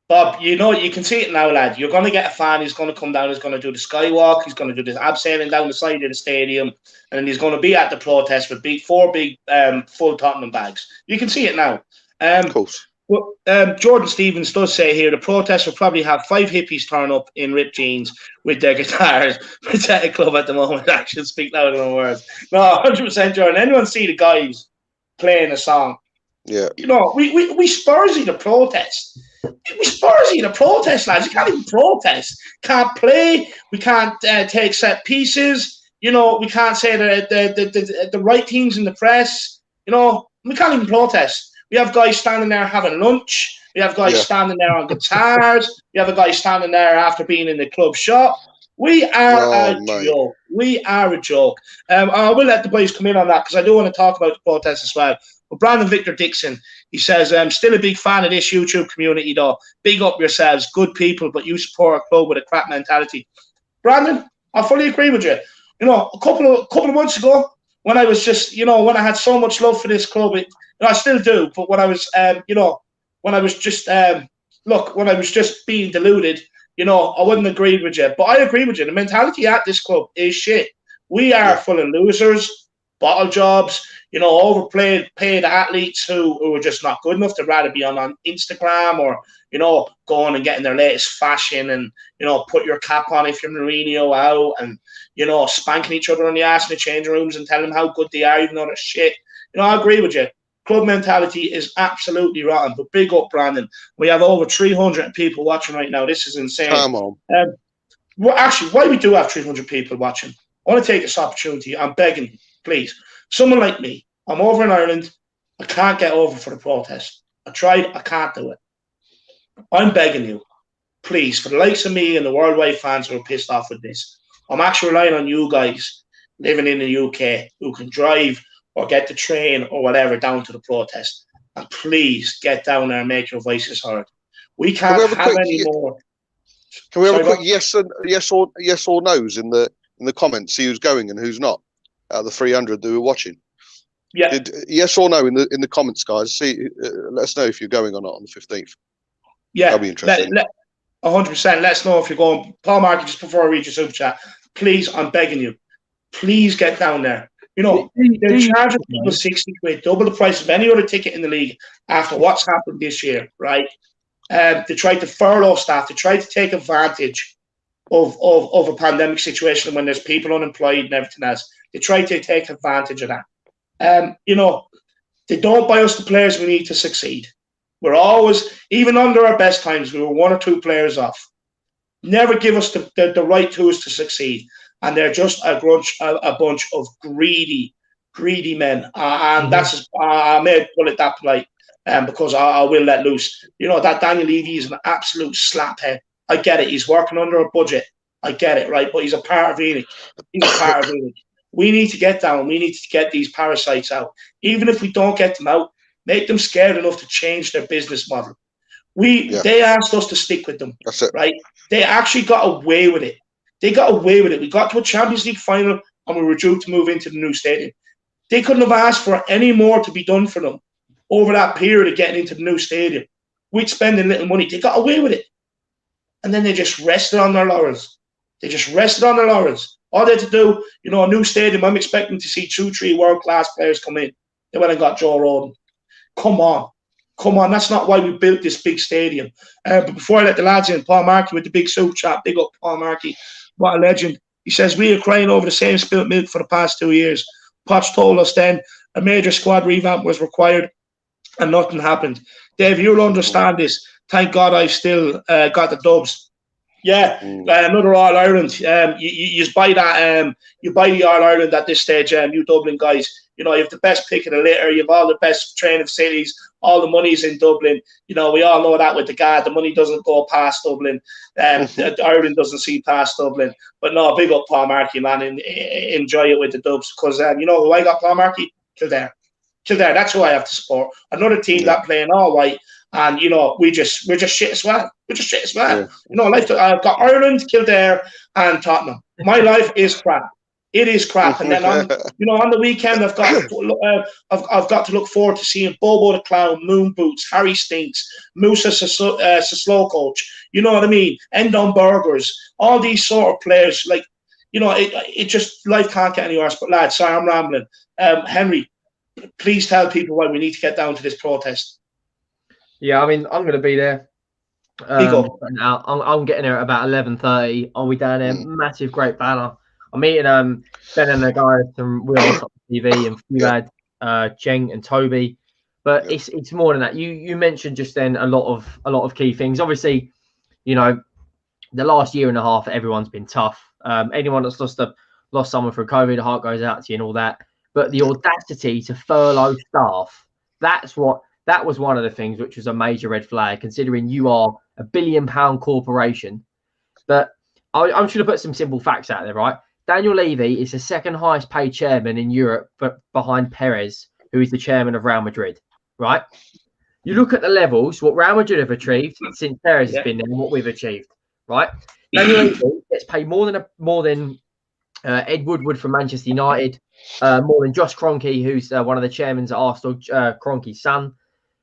Bob, you know, you can see it now, lad. You're going to get a fan who's going to come down, he's going to do the skywalk, he's going to do this abseiling down the side of the stadium, and he's going to be at the protest with four big full Tottenham bags. You can see it now. Of course. Well, Jordan Stevens does say here the protest will probably have 5 hippies turn up in ripped jeans with their guitars. Pathetic club at the moment. Actions speak louder than words. No, 100%, Jordan. Anyone see the guys playing a song? Yeah. You know, we Spursy the protest. We Spursy the protest, lads. You can't even protest. Can't play. We can't take set pieces. You know, we can't say the right things in the press. You know, we can't even protest. We have guys standing there having lunch. We have guys standing there on guitars. We have a guy standing there after being in the club shop. We are a joke. We are a joke. I will let the boys come in on that because I do want to talk about the protest as well. But Brandon Victor Dixon, he says, I'm still a big fan of this YouTube community, though. Big up yourselves, good people, but you support a club with a crap mentality. Brandon, I fully agree with you. You know, a couple of months ago, when I was just, you know, when I had so much love for this club, I still do, but when I was, you know, when I was just, when I was just being deluded, you know, I wouldn't agree with you. But I agree with you. The mentality at this club is shit. We are full of losers, bottle jobs, you know, overpaid athletes who are just not good enough. They'd rather be on Instagram or, you know, going and getting their latest fashion and, you know, put your cap on if you're Mourinho out and, you know, spanking each other on the ass in the changing rooms and telling them how good they are, even though they're shit. You know, I agree with you. Club mentality is absolutely rotten, but big up, Brandon. We have over 300 people watching right now. This is insane. Come on. Well, actually, why we do have 300 people watching, I want to take this opportunity. I'm begging you, please. Someone like me, I'm over in Ireland. I can't get over for the protest. I tried. I can't do it. I'm begging you, please, for the likes of me and the worldwide fans who are pissed off with this, I'm actually relying on you guys living in the UK who can drive or get the train or whatever down to the protest. And please get down there and make your voices heard. We can't have any more. Can we have a quick yes or no's in the comments? See who's going and who's not out of the 300 that we're watching. Yeah. Yes or no in the comments, guys. See, let us know if you're going or not on the 15th. Yeah, that'll be interesting. 100%. Let us know if you're going. Paul Markey, just before I read your super chat, please, I'm begging you, please get down there. You know, they're charging people 60 quid, double the price of any other ticket in the league after what's happened this year, right? They tried to furlough staff. They tried to take advantage of a pandemic situation when there's people unemployed and everything else. They tried to take advantage of that. You know, they don't buy us the players we need to succeed. We're always, even under our best times, we were 1 or 2 players off. Never give us the right tools to succeed. And they're just a bunch of greedy men. And that's, I may put it that polite because I will let loose. You know, that Daniel Levy is an absolute slaphead. I get it. He's working under a budget. I get it, right? But he's a part of Enoch. He's a part of Enoch. We need to get down. We need to get these parasites out. Even if we don't get them out, Make them scared enough to change their business model. They asked us to stick with them. That's it. Right? They actually got away with it. They got away with it. We got to a Champions League final and we were due to move into the new stadium. They couldn't have asked for any more to be done for them over that period of getting into the new stadium. We'd spending little money. They got away with it. And then they just rested on their laurels. All they had to do, a new stadium, I'm expecting to see 2-3 world-class players come in. They went and got Joe Rodon. Come on. That's not why we built this big stadium. But before I let the lads in, Paul Markey with the big soup chap, big up Paul Markey. What a legend. He says, we are crying over the same spilt milk for the past 2 years. Poch told us then a major squad revamp was required and nothing happened. Dave, you'll understand this. Thank God I still got the dubs. Yeah, another All-Ireland. You buy that. You buy the All-Ireland at this stage. You Dublin guys. You have the best pick of the litter. You have all the best training facilities. All the money's in Dublin. We all know that with the guard. The money doesn't go past Dublin. Ireland doesn't see past Dublin. But no, big up Paul Markey, man. Enjoy it with the dubs. Because who I got Paul Markey? Kildare. That's who I have to support. Another team that playing all white. And we're just shit as well. I've got Ireland, Kildare, and Tottenham. My life is crap. It is crap. And then on the weekend, I've got to look forward to seeing Bobo the Clown, Moon Boots, Harry Stinks, Musa Slow Coach. You know what I mean? Endon Burgers, all these sort of players. Like, it just life can't get any worse. But lads, sorry, I'm rambling. Henry, please tell people why we need to get down to this protest. Yeah, I mean, I'm going to be there. I'm getting there at about 11:30. I'll be down there. Massive, great banner. I'm meeting Ben and the guys from We Are Top TV and Fuad, Cheng and Toby. But it's more than that. You mentioned just then a lot of key things. Obviously, the last year and a half, everyone's been tough. Anyone that's lost someone through COVID, the heart goes out to you and all that. But the audacity to furlough staff, that was one of the things which was a major red flag, considering you are a £1 billion corporation. But I'm just going to put some simple facts out there, right? Daniel Levy is the second highest paid chairman in Europe, but behind Perez, who is the chairman of Real Madrid, right? You look at the levels, what Real Madrid have achieved since Perez has been there and what we've achieved, right? Daniel Levy gets paid more than Ed Woodward from Manchester United, more than Josh Kroenke, who's one of the chairmen at Arsenal, Kroenke's son.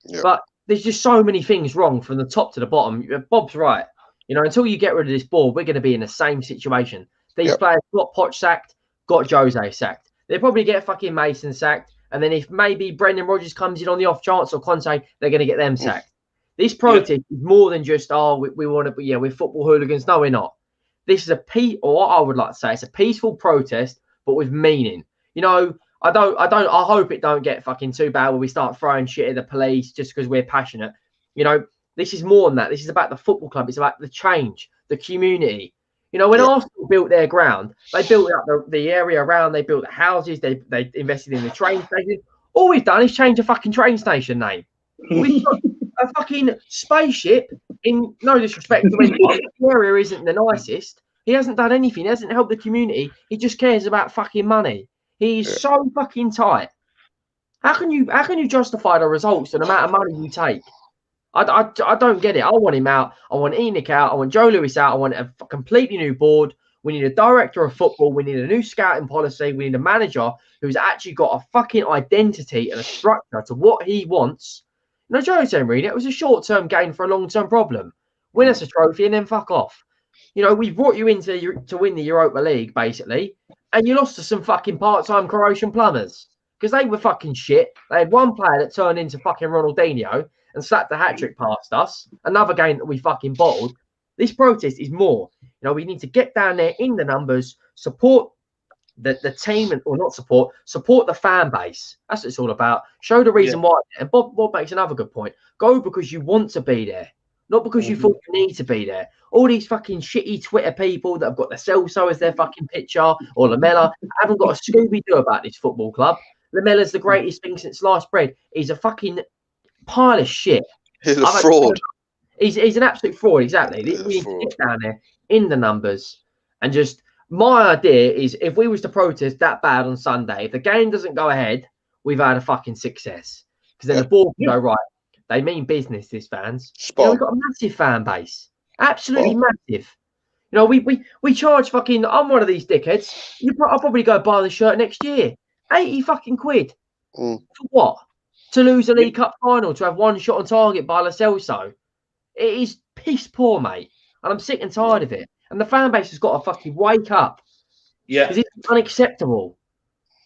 Yep. But there's just so many things wrong from the top to the bottom. Bob's right. Until you get rid of this board, we're going to be in the same situation. These players got Poch sacked, got Jose sacked. They'll probably get fucking Mason sacked. And then if maybe Brendan Rodgers comes in on the off chance or Conte, they're going to get them sacked. This protest is more than just, we want to be, we're football hooligans. No, we're not. This is or what I would like to say, it's a peaceful protest, but with meaning. I hope it don't get fucking too bad where we start throwing shit at the police just because we're passionate. This is more than that. This is about the football club. It's about the change, the community. When Arsenal built their ground, they built up the area around, they built the houses, they invested in the train station. All we've done is change a fucking train station name. We've got a fucking spaceship, in no disrespect to anyone, the area isn't the nicest. He hasn't done anything. He hasn't helped the community. He just cares about fucking money. He's so fucking tight. How can you justify the results and the amount of money you take? I don't get it. I want him out. I want Enoch out. I want Joe Lewis out. I want a completely new board. We need a director of football. We need a new scouting policy. We need a manager who's actually got a fucking identity and a structure to what he wants. Jose Mourinho, it was a short-term gain for a long-term problem. Win us a trophy and then fuck off. We brought you in to win the Europa League, basically, and you lost to some fucking part-time Croatian plumbers because they were fucking shit. They had one player that turned into fucking Ronaldinho and slapped the hat-trick past us. Another game that we fucking bottled. This protest is more. We need to get down there in the numbers, support the team, or not support the fan base. That's what it's all about. Show the reason why. And Bob makes another good point. Go because you want to be there, not because you thought you need to be there. All these fucking shitty Twitter people that have got the Celso as their fucking picture, or Lamella, haven't got a Scooby-Doo about this football club. Lamella's the greatest thing since sliced bread. He's a fucking pile of shit. He's a fraud. He's an absolute fraud, exactly. We need to get down there in the numbers. And just, my idea is, if we was to protest that bad on Sunday, if the game doesn't go ahead, we've had a fucking success. because then the board can go, right, they mean business, these fans. We've got a massive fan base. Absolutely massive. We charge fucking, I'm one of these dickheads. I'll probably go buy the shirt next year. 80 fucking quid. For what? To lose a League Cup final, to have one shot on target by Lo Celso. It is piss poor, mate. And I'm sick and tired of it. And the fan base has got to fucking wake up. Yeah. Because it's unacceptable.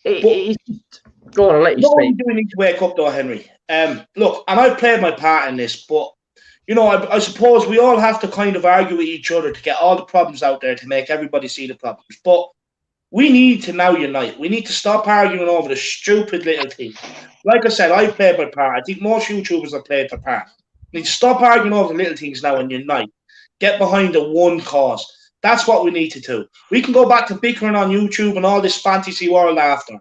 It is just... Go on, I'll let you speak. Do we need to wake up, though, Henry? Look, and I've played my part in this, but, I suppose we all have to kind of argue with each other to get all the problems out there to make everybody see the problems. But we need to now unite. We need to stop arguing over the stupid little thing. Like I said, I've played my part. I think most YouTubers have played their part. We need to stop arguing over the little things now and unite. Get behind the one cause. That's what we need to do. We can go back to bickering on YouTube and all this fantasy world after.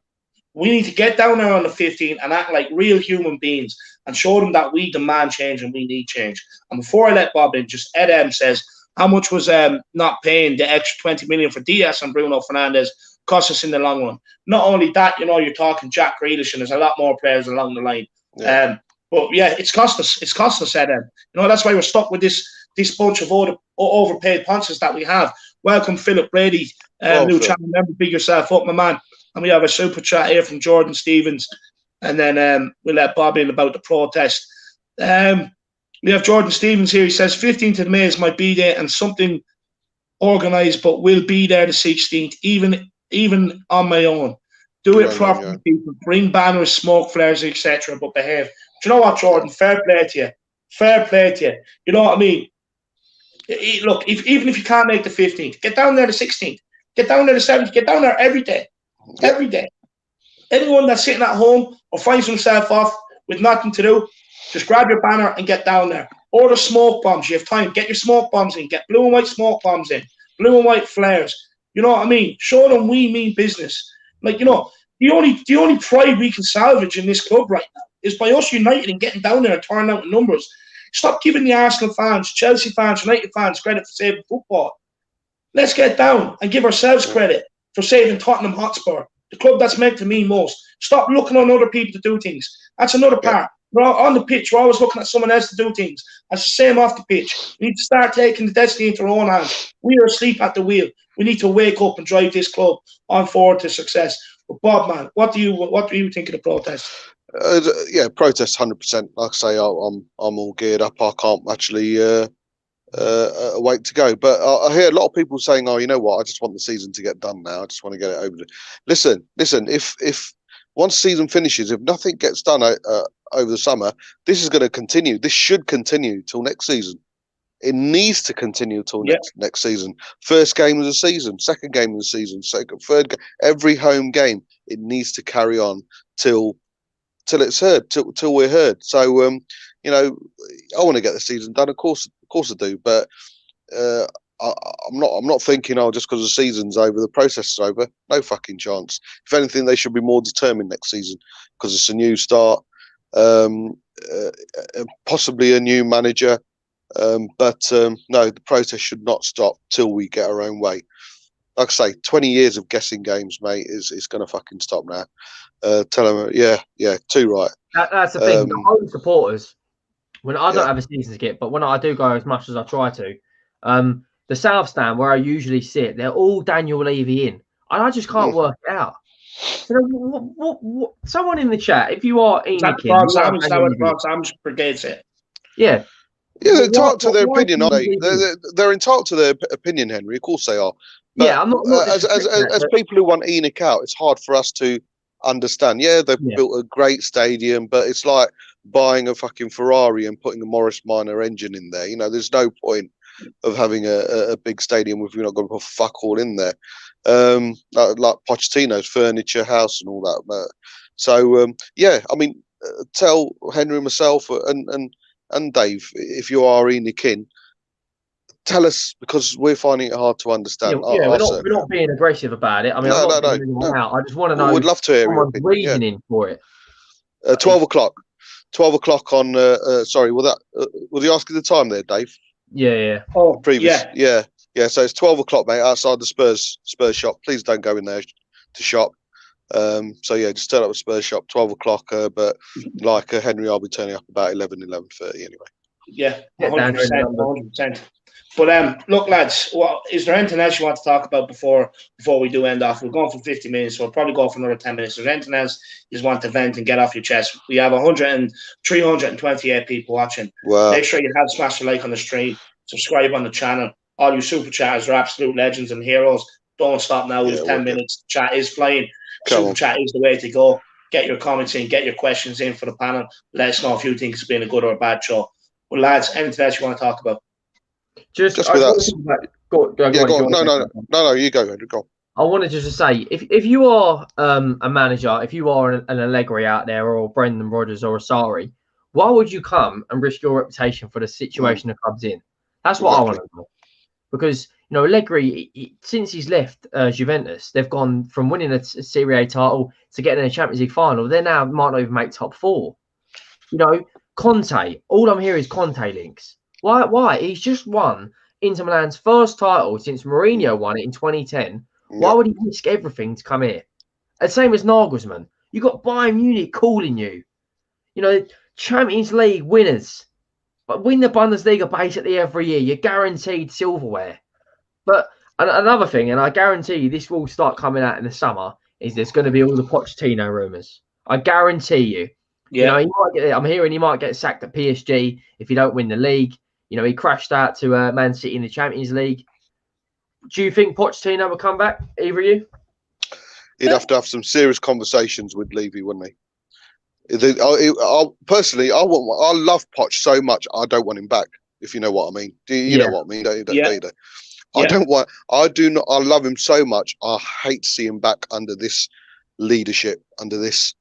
We need to get down there on the 15 and act like real human beings and show them that we demand change and we need change. And before I let Bob in, just Ed M says, how much was not paying the extra 20 million for Diaz and Bruno Fernandes cost us in the long run? Not only that, you're talking Jack Grealish and there's a lot more players along the line. Yeah. But yeah, it's cost us. It's cost us, Ed M. That's why we're stuck with this bunch of overpaid ponces that we have. Welcome, Philip Brady, new channel member. Big yourself up, my man. And we have a super chat here from Jordan Stevens. And then we'll let Bob in about the protest. We have Jordan Stevens here. He says 15th of May is my B-day and something organised, but we'll be there the 16th, even on my own. Do it properly, people. Bring banners, smoke flares, etc., but behave. Do you know what, Jordan? Fair play to you. Fair play to you. You know what I mean? Look, even if you can't make the 15th, get down there the 16th. Get down there the 17th. Get down there every day. Every day. Anyone that's sitting at home or finds himself off with nothing to do, just grab your banner and get down there. Order smoke bombs. You have time. Get your smoke bombs in. Get blue and white smoke bombs in. Blue and white flares. You know what I mean? Show them we mean business. Like, the only pride we can salvage in this club right now is by us uniting and getting down there and turning out the numbers. Stop giving the Arsenal fans, Chelsea fans, United fans credit for saving football. Let's get down and give ourselves credit for saving Tottenham Hotspur, the club that's meant to mean most. Stop looking on other people to do things. That's another part. We're on the pitch. We're always looking at someone else to do things. That's the same off the pitch. We need to start taking the destiny into our own hands. We are asleep at the wheel. We need to wake up and drive this club on forward to success. But Bob, man, what do you think of the protest? Protest 100%. Like I say, I'm all geared up. I can't actually wait to go. But I hear a lot of people saying, "Oh, you know what? I just want the season to get done now. I just want to get it over." Listen. If once season finishes, if nothing gets done over the summer, this is going to continue. This should continue till next season. It needs to continue till next season. First game of the season, second game of the season, third, every home game. It needs to carry on till it's heard, till we're heard. So, I want to get the season done. Of course I do. But I'm not thinking, just because the season's over, the process is over. No fucking chance. If anything, they should be more determined next season because it's a new start, possibly a new manager. But no, the protest should not stop till we get our own way. Like I say, 20 years of guessing games, mate, is going to fucking stop now. Tell them, too right. That's the thing. The home supporters, when I don't have a season ticket, but when I do go as much as I try to, the South Stand where I usually sit, they're all Daniel Levy in, and I just can't work it out. So what, someone in the chat, if you are Sam's brigades it. Yeah. Yeah, they're entitled to their opinion, aren't they? They're entitled to their opinion, Henry. Of course they are. But I'm not as people who want ENIC out, it's hard for us to understand. Yeah, they've built a great stadium, but it's like buying a fucking Ferrari and putting a Morris Minor engine in there. There's no point of having a big stadium if you're not going to put fuck all in there. Like Pochettino's furniture house and all that. Tell Henry, myself, and Dave, if you are ENIC in, tell us, because we're finding it hard to understand. We're not being aggressive about it. I mean, no. I just want to know. We'd love to hear your reasoning for it. 12 o'clock. 12 o'clock on. Sorry, was you asking the time there, Dave? Yeah. Oh, previous. Yeah. So it's 12 o'clock, mate, outside the Spurs shop. Please don't go in there to shop. So yeah, just turn up at Spurs shop 12 o'clock. But like Henry, I'll be turning up about 11:30 anyway. Yeah, 100%, 100%. But look, lads, is there anything else you want to talk about before we do end off? We're going for 50 minutes, so we'll probably go for another 10 minutes. Is there anything else you want to vent and get off your chest? We have 328 people watching. Wow. Make sure you have smashed a like on the stream, subscribe on the channel. All you super chatters are absolute legends and heroes. Don't stop now. We have 10 minutes. Chat is flying. Super chat is the way to go. Get your comments in, get your questions in for the panel. Let us know if you think it's been a good or a bad show. Well, lads, anything else you want to talk about? Just with us. Go on. No, you go, Andrew. Go on. I wanted just to say, if you are a manager, if you are an Allegri out there, or Brendan Rodgers or a Sarri, why would you come and risk your reputation for the situation the club's in? That's what I want to know. Because, you know, Allegri, since he's left Juventus, they've gone from winning a Serie A title to getting in a Champions League final. They now might not even make top 4. You know, Conte, all I'm hearing is Conte links. Why? He's just won Inter Milan's first title since Mourinho won it in 2010. Why would he risk everything to come here? The same as Nagelsmann. You got Bayern Munich calling you. You know, Champions League winners. But win the Bundesliga basically every year. You're guaranteed silverware. But another thing, and I guarantee you this will start coming out in the summer, is there's going to be all the Pochettino rumours. I guarantee you. Yeah. You know, I'm hearing he might get sacked at PSG if he don't win the league. You know, he crashed out to Man City in the Champions League. Do you think Pochettino will come back, either of you? He'd have to have some serious conversations with Levy, wouldn't he? Personally, I love Poch so much. I don't want him back. If you know what I mean. Do you know what I mean? Don't you? I do not. I love him so much. I hate to see him back under this leadership, under this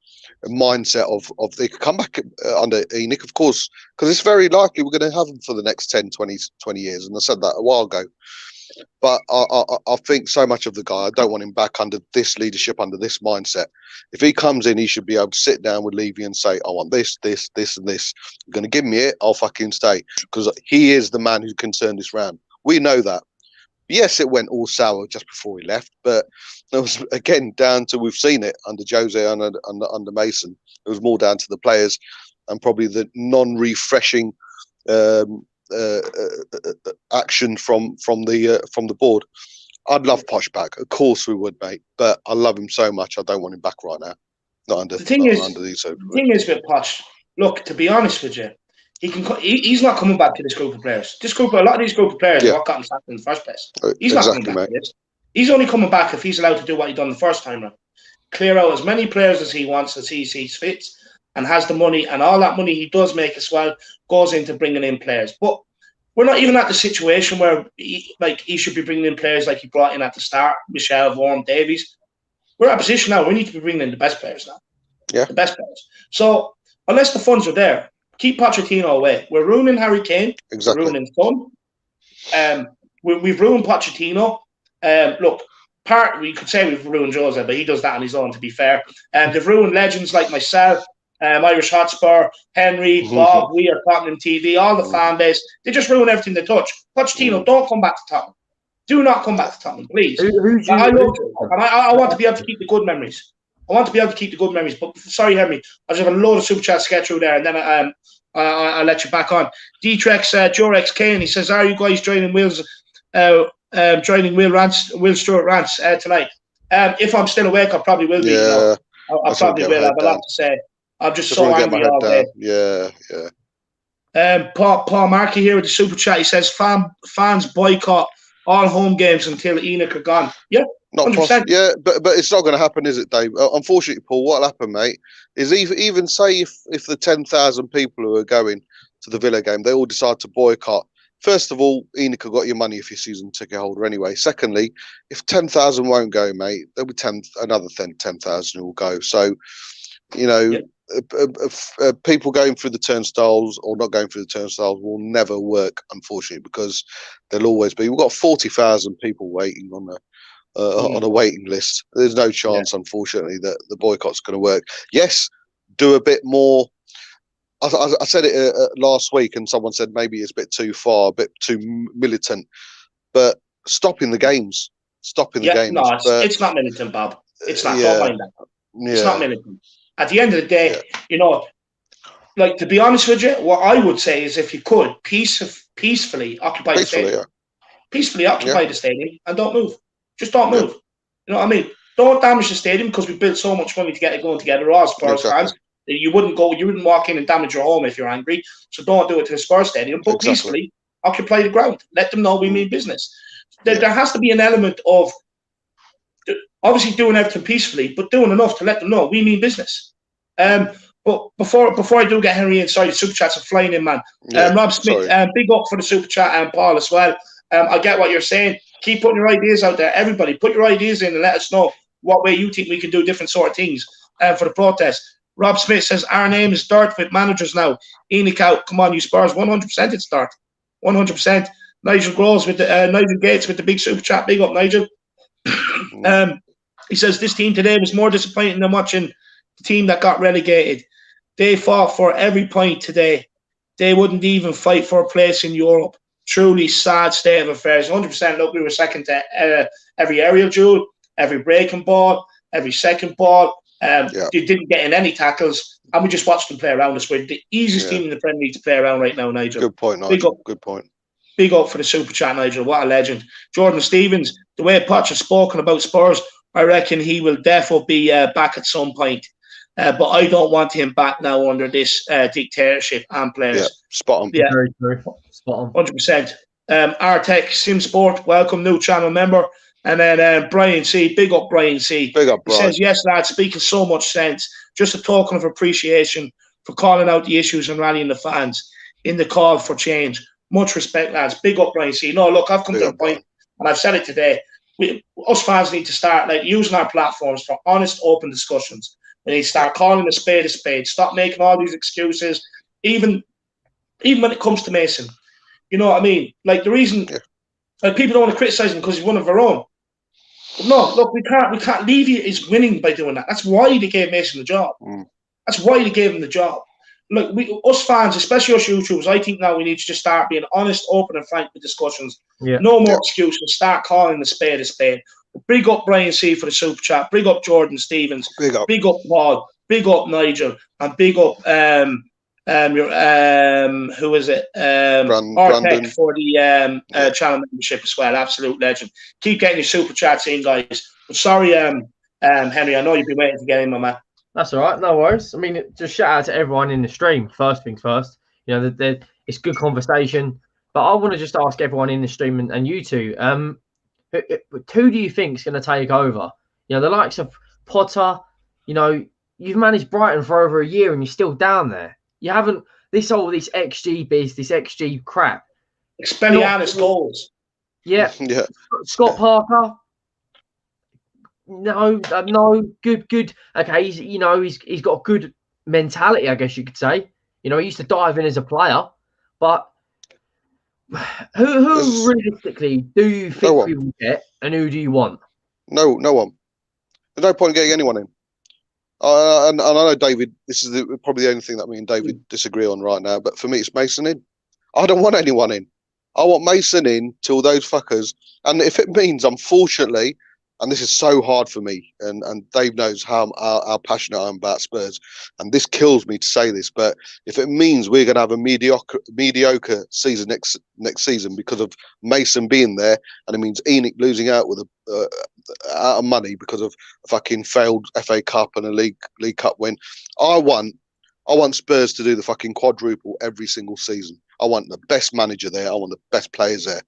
mindset of they could come back under ENIC, of course, because it's very likely we're going to have him for the next 10, 20 years. And I said that a while ago. But I think so much of the guy. I don't want him back under this leadership, under this mindset. If he comes in, he should be able to sit down with Levy and say, I want this, this, this, and this. You're going to give me it, I'll fucking stay. Because he is the man who can turn this round. We know that. Yes, it went all sour just before he left, but it was, again, down to, we've seen it under Jose and under Mason. It was more down to the players and probably the non-refreshing action from the board. I'd love Poch back, of course we would, mate. But I love him so much, I don't want him back right now. Not under. The thing is with Poch. Look, to be honest with you, he's not coming back to this group of players. A lot of these group of players are not gotten sacked in the first place. He's not coming back to this. He's only coming back if he's allowed to do what he done the first time round. Clear out as many players as he wants, as he sees fit, and has the money, and all that money he does make as well goes into bringing in players. But we're not even at the situation where he should be bringing in players like he brought in at the start, Michel, Vaughan, Davies. We're at a position now. We need to be bringing in the best players now. Yeah, the best players. So unless the funds are there, keep Pochettino away. We're ruining Harry Kane. Exactly. We're ruining Son. We've ruined Pochettino. Look, we could say we've ruined Jose, but he does that on his own, to be fair. They've ruined legends like myself, Irish Hotspur, Henry, Bob, we are Tottenham TV, all the fan base. They just ruin everything they touch. Pochettino, don't come back to Tottenham. Do not come back to Tottenham, please. I want to be able to keep the good memories. But sorry, Henry, I just have a load of super chats to get through there, and then I'll let you back on. D-Trex, Jorex Kane, he says, are you guys joining Will Stewart rants tonight? If I'm still awake, I probably will be. Yeah, I probably will. I have a lot to say. I'm just so angry all day. Yeah. Paul Markey here with the super chat. He says fans boycott all home games until ENIC are gone. Yeah, not possible. Yeah, but it's not going to happen, is it, Dave? Unfortunately, Paul, what'll happen, mate, is even say if the 10,000 people who are going to the Villa game, they all decide to boycott. First of all, ENIC have got your money if you're season ticket holder anyway. Secondly, if 10,000 won't go, mate, there'll be another 10,000 who will go. So, you know, people going through the turnstiles or not going through the turnstiles will never work, unfortunately, because there'll always be. We've got 40,000 people waiting on a waiting list. There's no chance, unfortunately, that the boycott's going to work. Yes, do a bit more. I said it last week, and someone said maybe it's a bit too far, a bit too militant. But stopping the games. No, it's not militant, Bob. It's not. Don't mind that. It's not militant. At the end of the day, you know, like, to be honest with you, what I would say is, if you could peacefully occupy the stadium, the stadium, and don't move. Just don't move. You know what I mean? Don't damage the stadium, because we built so much money to get it going together. All Spurs fans, you wouldn't walk in and damage your home if you're angry. So don't do it to the Spurs stadium, but peacefully occupy the ground. Let them know we mean business. There has to be an element of obviously doing everything peacefully, but doing enough to let them know we mean business. But before I do get Henry inside, the super chats are flying in, man. Rob Smith, big up for the super chat, and Paul as well. I get what you're saying. Keep putting your ideas out there. Everybody, put your ideas in and let us know what way you think we can do different sort of things for the protest. Rob Smith says, our name is Dirt with managers now. Enoch out. Come on, you Spurs. 100% it's Dirt. 100%. Nigel Groves with the Nigel Gates with the big super chat. Big up, Nigel. He says, this team today was more disappointing than watching the team that got relegated. They fought for every point today. They wouldn't even fight for a place in Europe. Truly sad state of affairs. 100%. Look, we were second to every aerial duel, every breaking ball, every second ball. They didn't get in any tackles, and we just watched them play around us. We're the easiest team in the Premier League to play around right now, Nigel. Good point, Nigel. Good point. Big up for the super chat, Nigel. What a legend. Jordan Stevens, the way Poch has spoken about Spurs, I reckon he will definitely be back at some point. But I don't want him back now under this dictatorship and players. Yeah, spot on. Yeah, very true. Spot on. 100%. Artec Sim Sport, welcome, new channel member. And then Brian C, big up Brian C. Big up, Brian. He says, yes, lads, speaking so much sense. Just a token of appreciation for calling out the issues and rallying the fans in the call for change. Much respect, lads. Big up, Brian C. No, look, I've come to the point, and I've said it today. Us fans need to start using our platforms for honest, open discussions. We need to start calling a spade a spade. Stop making all these excuses, even when it comes to Mason. You know what I mean? Like, the reason, people don't want to criticize him because he's one of our own. But no, look, we can't leave you is winning by doing that. That's why they gave Mason the job. That's why they gave him the job. Look, us fans, especially us YouTubers, I think now we need to just start being honest, open, and frank with discussions. No more excuses. Start calling the spade a spade. Big up Brian C for the super chat. Big up Jordan Stevens. Big up Paul. Big up Nigel. And big up who is it? Brandon for the channel membership as well. Absolute legend. Keep getting your super chats in, guys. But sorry, Henry, I know you've been waiting to get in, my man. That's all right, no worries. I mean, just shout out to everyone in the stream. First things first, you know, it's good conversation. But I want to just ask everyone in the stream and you two, who do you think is going to take over? You know, the likes of Potter. You know, you've managed Brighton for over a year and you're still down there. You haven't this XG biz, this XG crap. Expelliarmus goals. Yeah. Scott Parker. No, good. Okay, he's got a good mentality, I guess you could say. You know, he used to dive in as a player, but who realistically do you think we will get, and who do you want? No one. There's no point in getting anyone in. And I know David. This is probably the only thing that me and David disagree on right now. But for me, it's Mason in. I don't want anyone in. I want Mason in till those fuckers. And if it means, unfortunately. And this is so hard for me, and Dave knows how passionate I am about Spurs, and this kills me to say this, but if it means we're going to have a mediocre season next season because of Mason being there, and it means Enoch losing out with out of money because of a fucking failed FA Cup and a League Cup win, I want Spurs to do the fucking quadruple every single season. I want the best manager there. I want the best players there.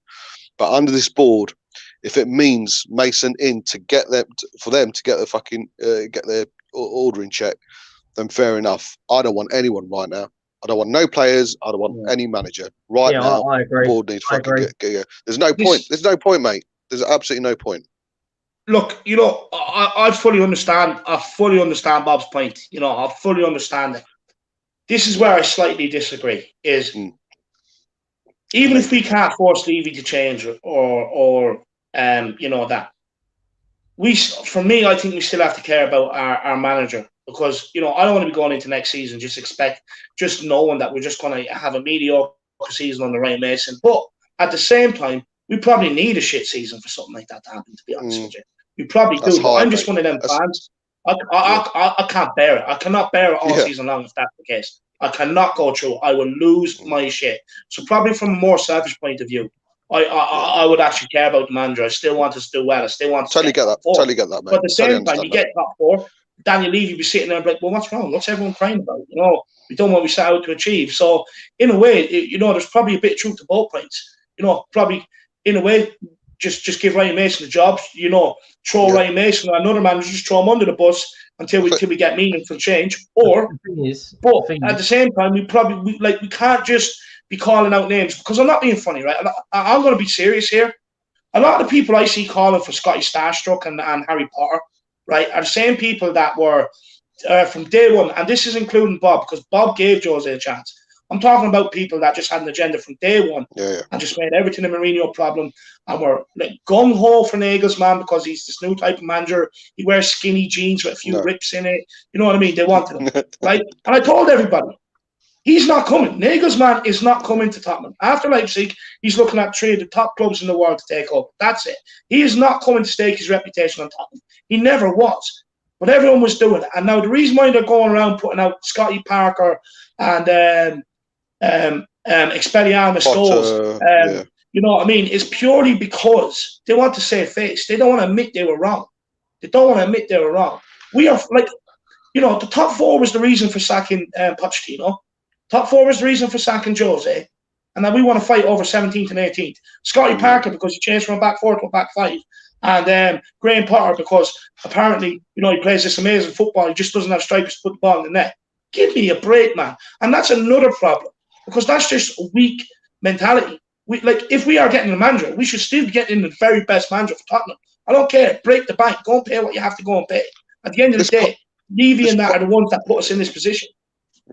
But under this board, if it means Mason in to get them for them to get the fucking get their order in check, then fair enough. I don't want anyone right now. I don't want no players. I don't want any manager right now. I agree. The board needs fucking get. There's no point. There's no point, mate. There's absolutely no point. Look, you know, I fully understand. I fully understand Bob's point. You know, I fully understand it. This is where I slightly disagree. Even if we can't force Levy to change or you know, that for me, I think we still have to care about our manager, because, you know, I don't want to be going into next season just knowing that we're just going to have a mediocre season on the Ryan Mason. But at the same time, we probably need a shit season for something like that to happen, to be honest with you. We probably do. I'm just one of them fans. I can't bear it. I cannot bear it all season long if that's the case. I cannot go through. I will lose my shit. So probably from a more selfish point of view, I would actually care about the manager. I still want us to do well. I still want to get that. Totally get that, mate. But at the same time, you get top 4. Daniel Levy be sitting there and be like, well, what's wrong? What's everyone crying about? You know, we done what we set out to achieve. So in a way, you know, there's probably a bit of truth to both points. You know, probably in a way, just give Ryan Mason the job. You know, throw Ryan Mason or another manager, just throw him under the bus until we get meaningful change. Or, at the same time, we can't just be calling out names, because I'm not being funny, right? I'm going to be serious here. A lot of the people I see calling for Scotty Starstruck and Harry Potter, right, are the same people that were from day one, and this is including Bob, because Bob gave Jose a chance. I'm talking about people that just had an agenda from day one and just made everything a Mourinho problem, and were like gung-ho for Nagelsmann because he's this new type of manager. He wears skinny jeans with a few rips in it. You know what I mean? They wanted him, right? And I told everybody, he's not coming. Nagelsmann is not coming to Tottenham. After Leipzig, he's looking at 3 of the top clubs in the world to take over. That's it. He is not coming to stake his reputation on Tottenham. He never was. But everyone was doing it. And now the reason why they're going around putting out Scotty Parker and Expelliarmus goals, you know what I mean, is purely because they want to save face. They don't want to admit they were wrong. We are like, you know, the top 4 was the reason for sacking Pochettino. Top 4 was the reason for sacking Jose. And then we want to fight over 17th and 18th. Scotty Parker, because he changed from a back 4 to a back 5. And Graham Potter, because apparently, you know, he plays this amazing football. He just doesn't have strikers to put the ball in the net. Give me a break, man. And that's another problem, because that's just a weak mentality. If we are getting a manager, we should still be getting the very best manager for Tottenham. I don't care. Break the bank. Go and pay what you have to go and pay. At the end of the day, Levy and that are the ones that put us in this position.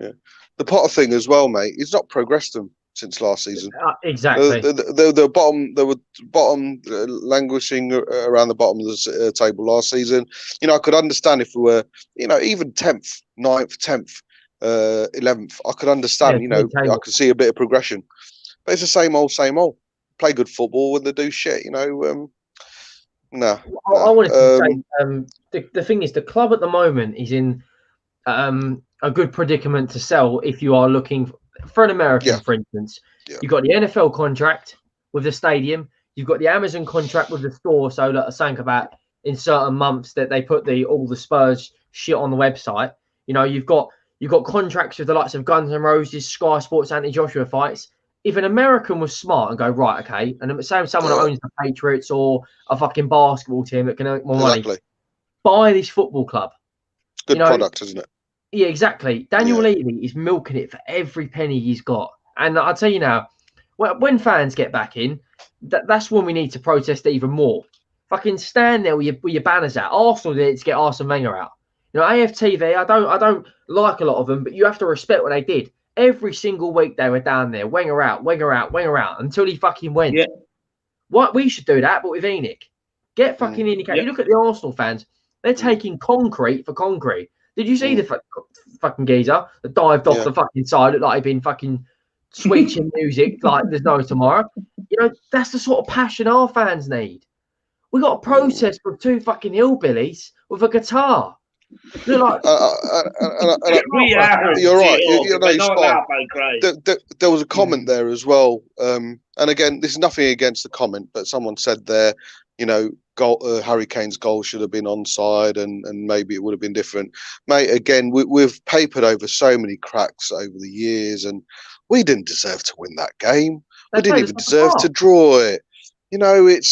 Yeah. The Potter thing as well, mate. He's not progressed them since last season. Exactly. The bottom, they were bottom, languishing around the bottom of the table last season. You know, I could understand if we were, you know, even 10th, 9th, 10th, 11th. I could understand. You know, I could see a bit of progression. But it's the same old, same old. Play good football when they do shit. You know. I wanted to say the thing is, the club at the moment is in a good predicament to sell if you are looking for an American, for instance. You've got the NFL contract with the stadium. You've got the Amazon contract with the store. So that I sang about in certain months that they put all the Spurs shit on the website. You know, you've got contracts with the likes of Guns N' Roses, Sky Sports, anti-Joshua fights. If an American was smart and go, right, okay, and say someone that owns the Patriots or a fucking basketball team that can earn more money, buy this football club. Good product, isn't it? Yeah, exactly. Daniel Levy is milking it for every penny he's got. And I'll tell you now, when fans get back in, that's when we need to protest even more. Fucking stand there with your banners out. Arsenal did it to get Arsene Wenger out. You know, AFTV, I don't like a lot of them, but you have to respect what they did. Every single week they were down there, Wenger out, until he fucking went. Yeah. What we should do that, but with Enoch. Get fucking Enoch out. You look at the Arsenal fans, they're taking concrete for concrete. Did you see the fucking geezer that dived off the fucking side, looked like he'd been fucking switching music like there's no tomorrow? You know, that's the sort of passion our fans need. We got a protest with 2 fucking hillbillies with a guitar. You're like, you're right. There was a comment there as well. And again, this is nothing against the comment, but someone said there, you know, Harry Kane's goal should have been onside, and maybe it would have been different. Mate, again, we've papered over so many cracks over the years, and we didn't deserve to win that game. We didn't even deserve to draw it. You know, it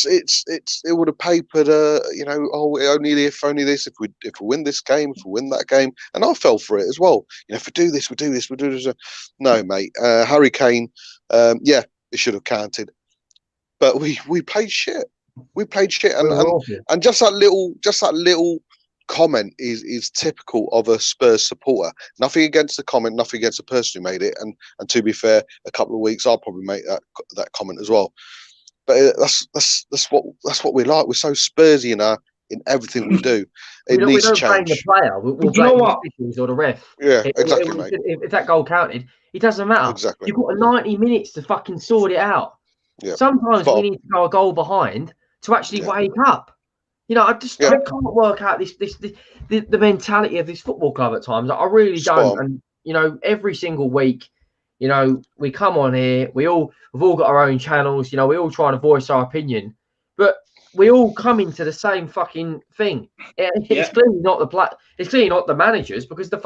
would have papered, you know, only this, if we win this game, if we win that game. And I fell for it as well. You know, if we do this, we do this. No, mate. Harry Kane, it should have counted. But we played shit. We played shit. And just that little comment is typical of a Spurs supporter. Nothing against the comment, nothing against the person who made it. And to be fair, a couple of weeks I'll probably make that comment as well. But that's what we like. We're so Spursy in everything we do. It needs to change. We don't blame the player. We'll blame the officials or the ref. Yeah, exactly, mate. If that goal counted, it doesn't matter. Exactly. You've got 90 minutes to fucking sort it out. Yeah. Sometimes we need to go a goal behind to actually wake up. I can't work out the mentality of this football club at times. I really don't. And every single week, we come on here. We've all got our own channels. We all try to voice our opinion, but we all come into the same fucking thing. It's clearly not it's clearly not the managers, because the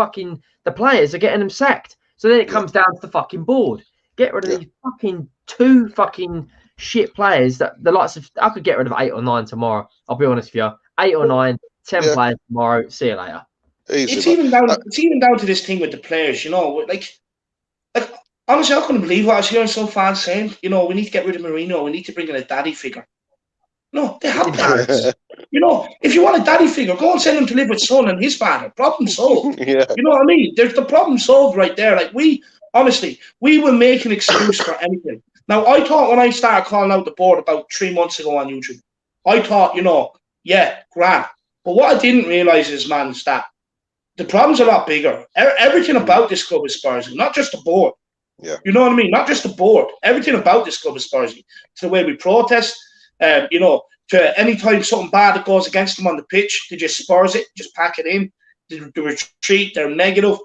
players are getting them sacked. So then it comes down to the fucking board. Get rid of these fucking 2 fucking shit players that the likes of. I could get rid of 8 or 9 tomorrow. I'll be honest with you. 8 or 9, 10 players tomorrow. See you later. It's even down to this thing with the players. Like honestly, I couldn't believe what I was hearing some fans saying. We need to get rid of Mourinho. We need to bring in a daddy figure. No, they have parents. If you want a daddy figure, go and send him to live with son and his father. Problem solved. You know what I mean? There's the problem solved right there. Like we will make an excuse for anything. Now, I thought when I started calling out the board about 3 months ago on YouTube, I thought, grand. But what I didn't realise is, man, is that the problem's a lot bigger. Everything about this club is Spursy, not just the board. Yeah. You know what I mean? Not just the board. Everything about this club is Spursy. To the way we protest, to any time something bad that goes against them on the pitch, they just Spurs it, just pack it in. They retreat, they're negative.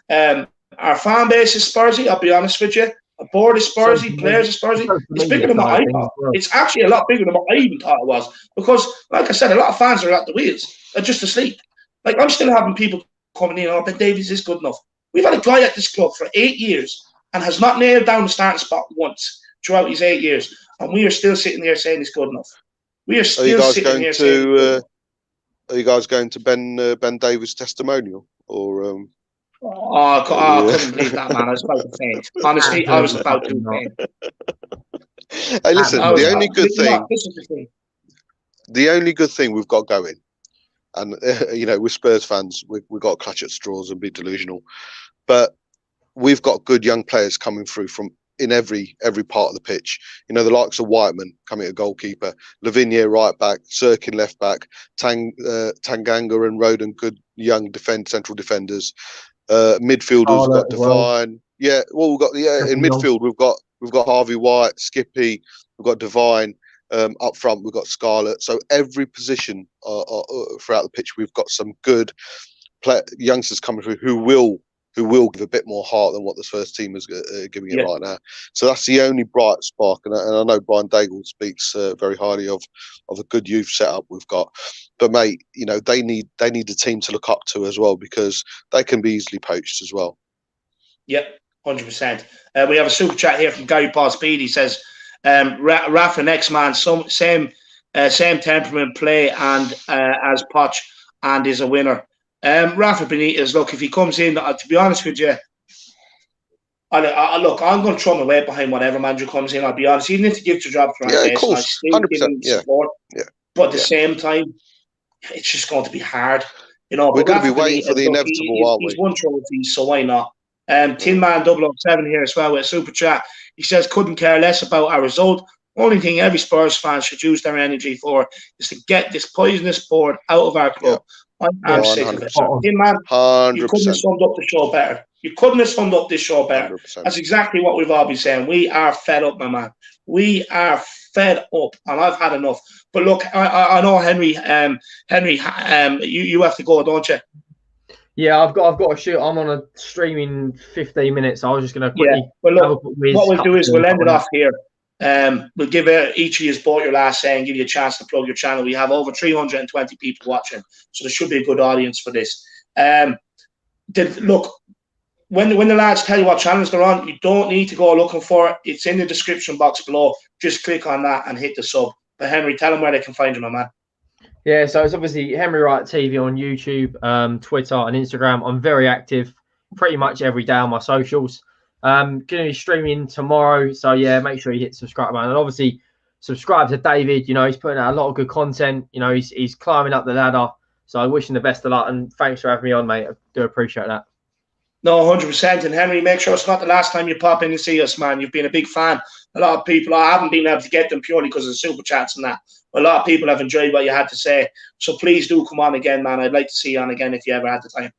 Our fan base is Spursy, I'll be honest with you. A board is Spursy, players are Spursy. It's bigger than what I thought. It's actually a lot bigger than what I even thought it was. Because, like I said, a lot of fans are at the wheels. They're just asleep. Like, I'm still having people coming in, Ben Davies is good enough. We've had a guy at this club for 8 years and has not nailed down the starting spot once throughout his 8 years. And we are still sitting there saying he's good enough. We are still sitting here saying... Are you guys going to Ben Davies' testimonial? Or... I couldn't believe that, man. I was about to faint. Honestly, I was about to faint. Hey, listen, the only good thing we've got going, and we're Spurs fans, we've got to clutch at straws and be delusional, but we've got good young players coming through from in every part of the pitch. The likes of Whiteman coming to goalkeeper, Lavigne right back, Sirkin left back, Tanganga and Roden, good young central defenders. Midfielders, we've got Devine. We've got in midfield we've got Harvey White, Skippy, we've got Devine. Up front we've got Scarlett. So every position throughout the pitch we've got some good youngsters coming through who will give a bit more heart than what the first team is giving it right now. So that's the only bright spark, and I know Brian Daigle speaks very highly of a good youth setup we've got. But mate, they need a team to look up to as well, because they can be easily poached as well. Yep, 100%. We have a super chat here from Gary Bobspur. He says, Rafa next man, same temperament, play and as Poch, and is a winner. Rafa Benitez, look, if he comes in, to be honest with you, look, I'm going to throw my weight behind whatever manager comes in. I'll be honest, even if he gives the job to of course, 100%, support. But at the same time, it's just going to be hard. We're going to be waiting for the inevitable, aren't we? He's won trophies, so why not? Tin Man 007 here as well with a super chat. He says, couldn't care less about our result. Only thing every Spurs fan should use their energy for is to get this poisonous board out of our club. I'm sick of it. Tin Man, 100%. you couldn't have summed up the show better. You couldn't have summed up this show better. 100%. That's exactly what we've all been saying. We are fed up, my man. We are fed up, and I've had enough. But look, I know Henry. You have to go, don't you? Yeah, I've got to shoot. I'm on a stream in 15 minutes. So I was just going to quickly. But look, what we'll do is we'll end it off here. We'll give each of you both your last say and give you a chance to plug your channel. We have over 320 people watching, so there should be a good audience for this. Look, when the lads tell you what channels they're on, you don't need to go looking for it. It's in the description box below. Just click on that and hit the sub. But Henry, tell them where they can find you, my man. Yeah, so it's obviously Henry Wright TV on YouTube, Twitter and Instagram. I'm very active pretty much every day on my socials. Going to be streaming tomorrow, so yeah, make sure you hit subscribe button, and obviously subscribe to David. He's putting out a lot of good content. He's climbing up the ladder, so I wish him the best of luck, and thanks for having me on, mate. I do appreciate that. No, 100%. And Henry, make sure it's not the last time you pop in and see us, man. You've been a big fan. A lot of people, I haven't been able to get them purely because of the super chats and that. But a lot of people have enjoyed what you had to say. So please do come on again, man. I'd like to see you on again if you ever had the time.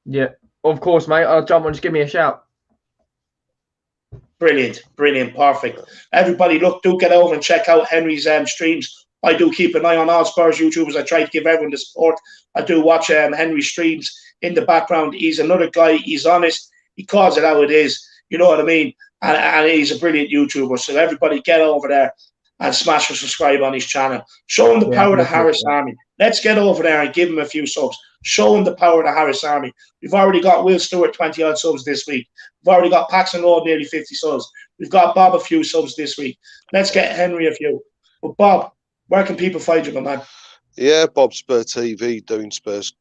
Yeah, of course, mate. I'll jump on. Just give me a shout. Brilliant, perfect. Everybody, look, do get over and check out Henry's streams I do keep an eye on all Spurs YouTubers. I try to give everyone the support. I do watch Henry streams in the background. He's another guy. He's honest. He calls it how it is. You know what I mean? And he's a brilliant YouTuber. So everybody get over there and smash or subscribe on his channel. Show him the power of the Harris Army. Let's get over there and give him a few subs. Show him the power of the Harris Army. We've already got Will Stewart 20-odd subs this week. We've already got Paxton Road nearly 50 subs. We've got Bob a few subs this week. Let's get Henry a few. But Bob, where can people find you, my man? Yeah, bobspur TV, doing Spurs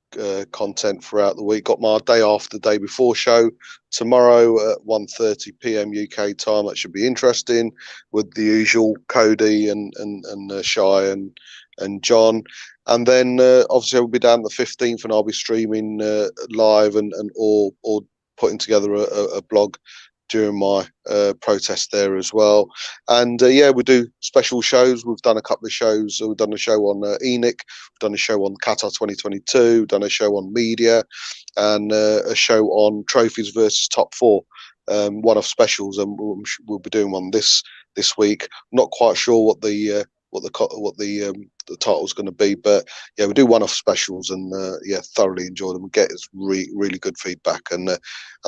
content throughout the week. Got my day after, day before show tomorrow at 1:30 p.m. UK time. That should be interesting with the usual Cody and Shy and John. And then obviously I'll be down the 15th and I'll be streaming live and or putting together a blog during my protest there as well. And yeah, we do special shows. We've done a couple of shows. We've done a show on ENIC, we've done a show on Qatar 2022, we've done a show on media, and a show on trophies versus top four, one-off specials, and we'll be doing one this week. Not quite sure what the title's going to be, but yeah, we do one-off specials, and yeah, thoroughly enjoy them. We get really good feedback, and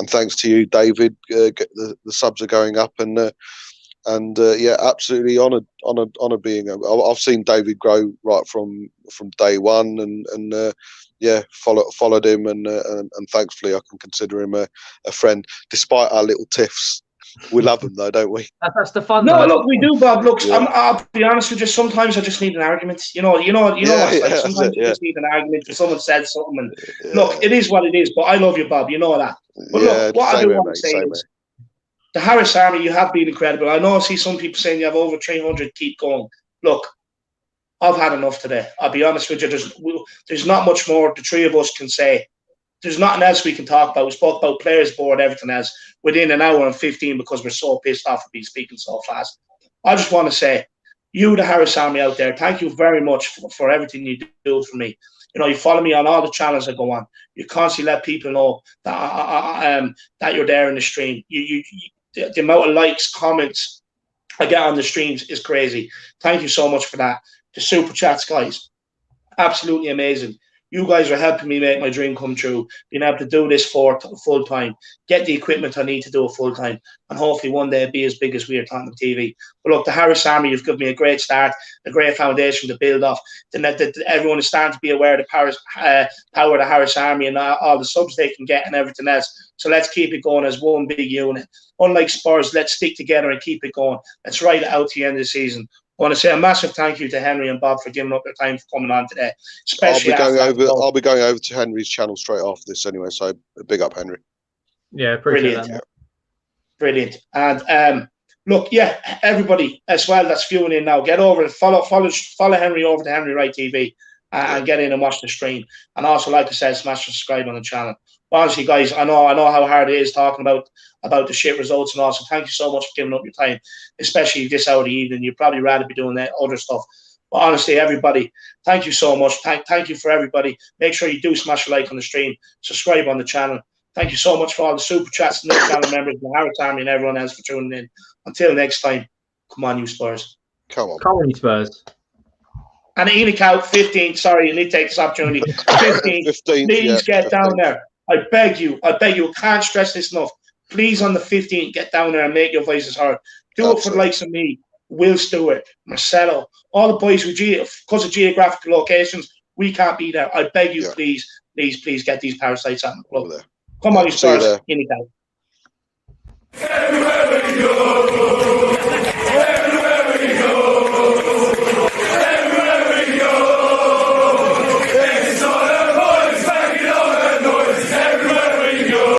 thanks to you, David. Get the subs are going up, and yeah, absolutely honoured being. I've seen David grow right from day one, and yeah, followed him, and thankfully I can consider him a friend, despite our little tiffs. We love them though, don't we? That's the fun. No, look, we do, Bob. Look, yeah. I'll be honest with you. Sometimes I just need an argument. You know what it's like. Sometimes you just need an argument for someone said something. And look, it is what it is. But I love you, Bob. You know that. But look, what I do want to say is, the Harris Army, you have been incredible. I know I see some people saying you have over 300. Keep going. Look, I've had enough today. I'll be honest with you. There's not much more the three of us can say. There's nothing else we can talk about. We spoke about players board, everything else within an hour and 15 because we're so pissed off at being speaking so fast. I just want to say, you, the Harris Army out there, thank you very much for everything you do for me. You know, you follow me on all the channels that go on. You constantly let people know that that you're there in the stream. The amount of likes, comments I get on the streams is crazy. Thank you so much for that. The super chats, guys, absolutely amazing. You guys are helping me make my dream come true, being able to do this for full time, get the equipment I need to do it full time, and hopefully one day be as big as we are Tottenham TV. But look, the Harris Army, you've given me a great start, a great foundation to build off. Everyone is starting to be aware of the power of the Harris Army and all the subs they can get and everything else. So let's keep it going as one big unit. Unlike Spurs, let's stick together and keep it going. Let's ride it out to the end of the season. I want to say a massive thank you to Henry and Bob for giving up their time for coming on today. Especially I'll be going over to Henry's channel straight after this anyway. So big up, Henry. Yeah, appreciate that. Brilliant. And look, yeah, everybody as well that's viewing in now, get over and follow Henry over to Henry Wright TV and get in and watch the stream. And also, like I said, smash subscribe on the channel. Honestly, guys, I know how hard it is talking about the shit results and all. So thank you so much for giving up your time, especially this hour of the evening. You'd probably rather be doing that other stuff. But honestly, everybody, thank you so much. Thank you for everybody. Make sure you do smash a like on the stream, subscribe on the channel. Thank you so much for all the super chats and the channel members, the Harris Army and everyone else for tuning in. Until next time, come on, you Spurs. Come on, you Spurs. And ENIC out 15. Sorry, you need to take this opportunity. 15. Please get down there. I beg you. Can't stress this enough. Please, on the 15th, get down there and make your voices heard. Do it for the likes of me, Will Stewart, Marcelo, all the boys because of geographical locations, we can't be there. I beg you, please get these parasites out of the club. Come on, you Spurs. In it out.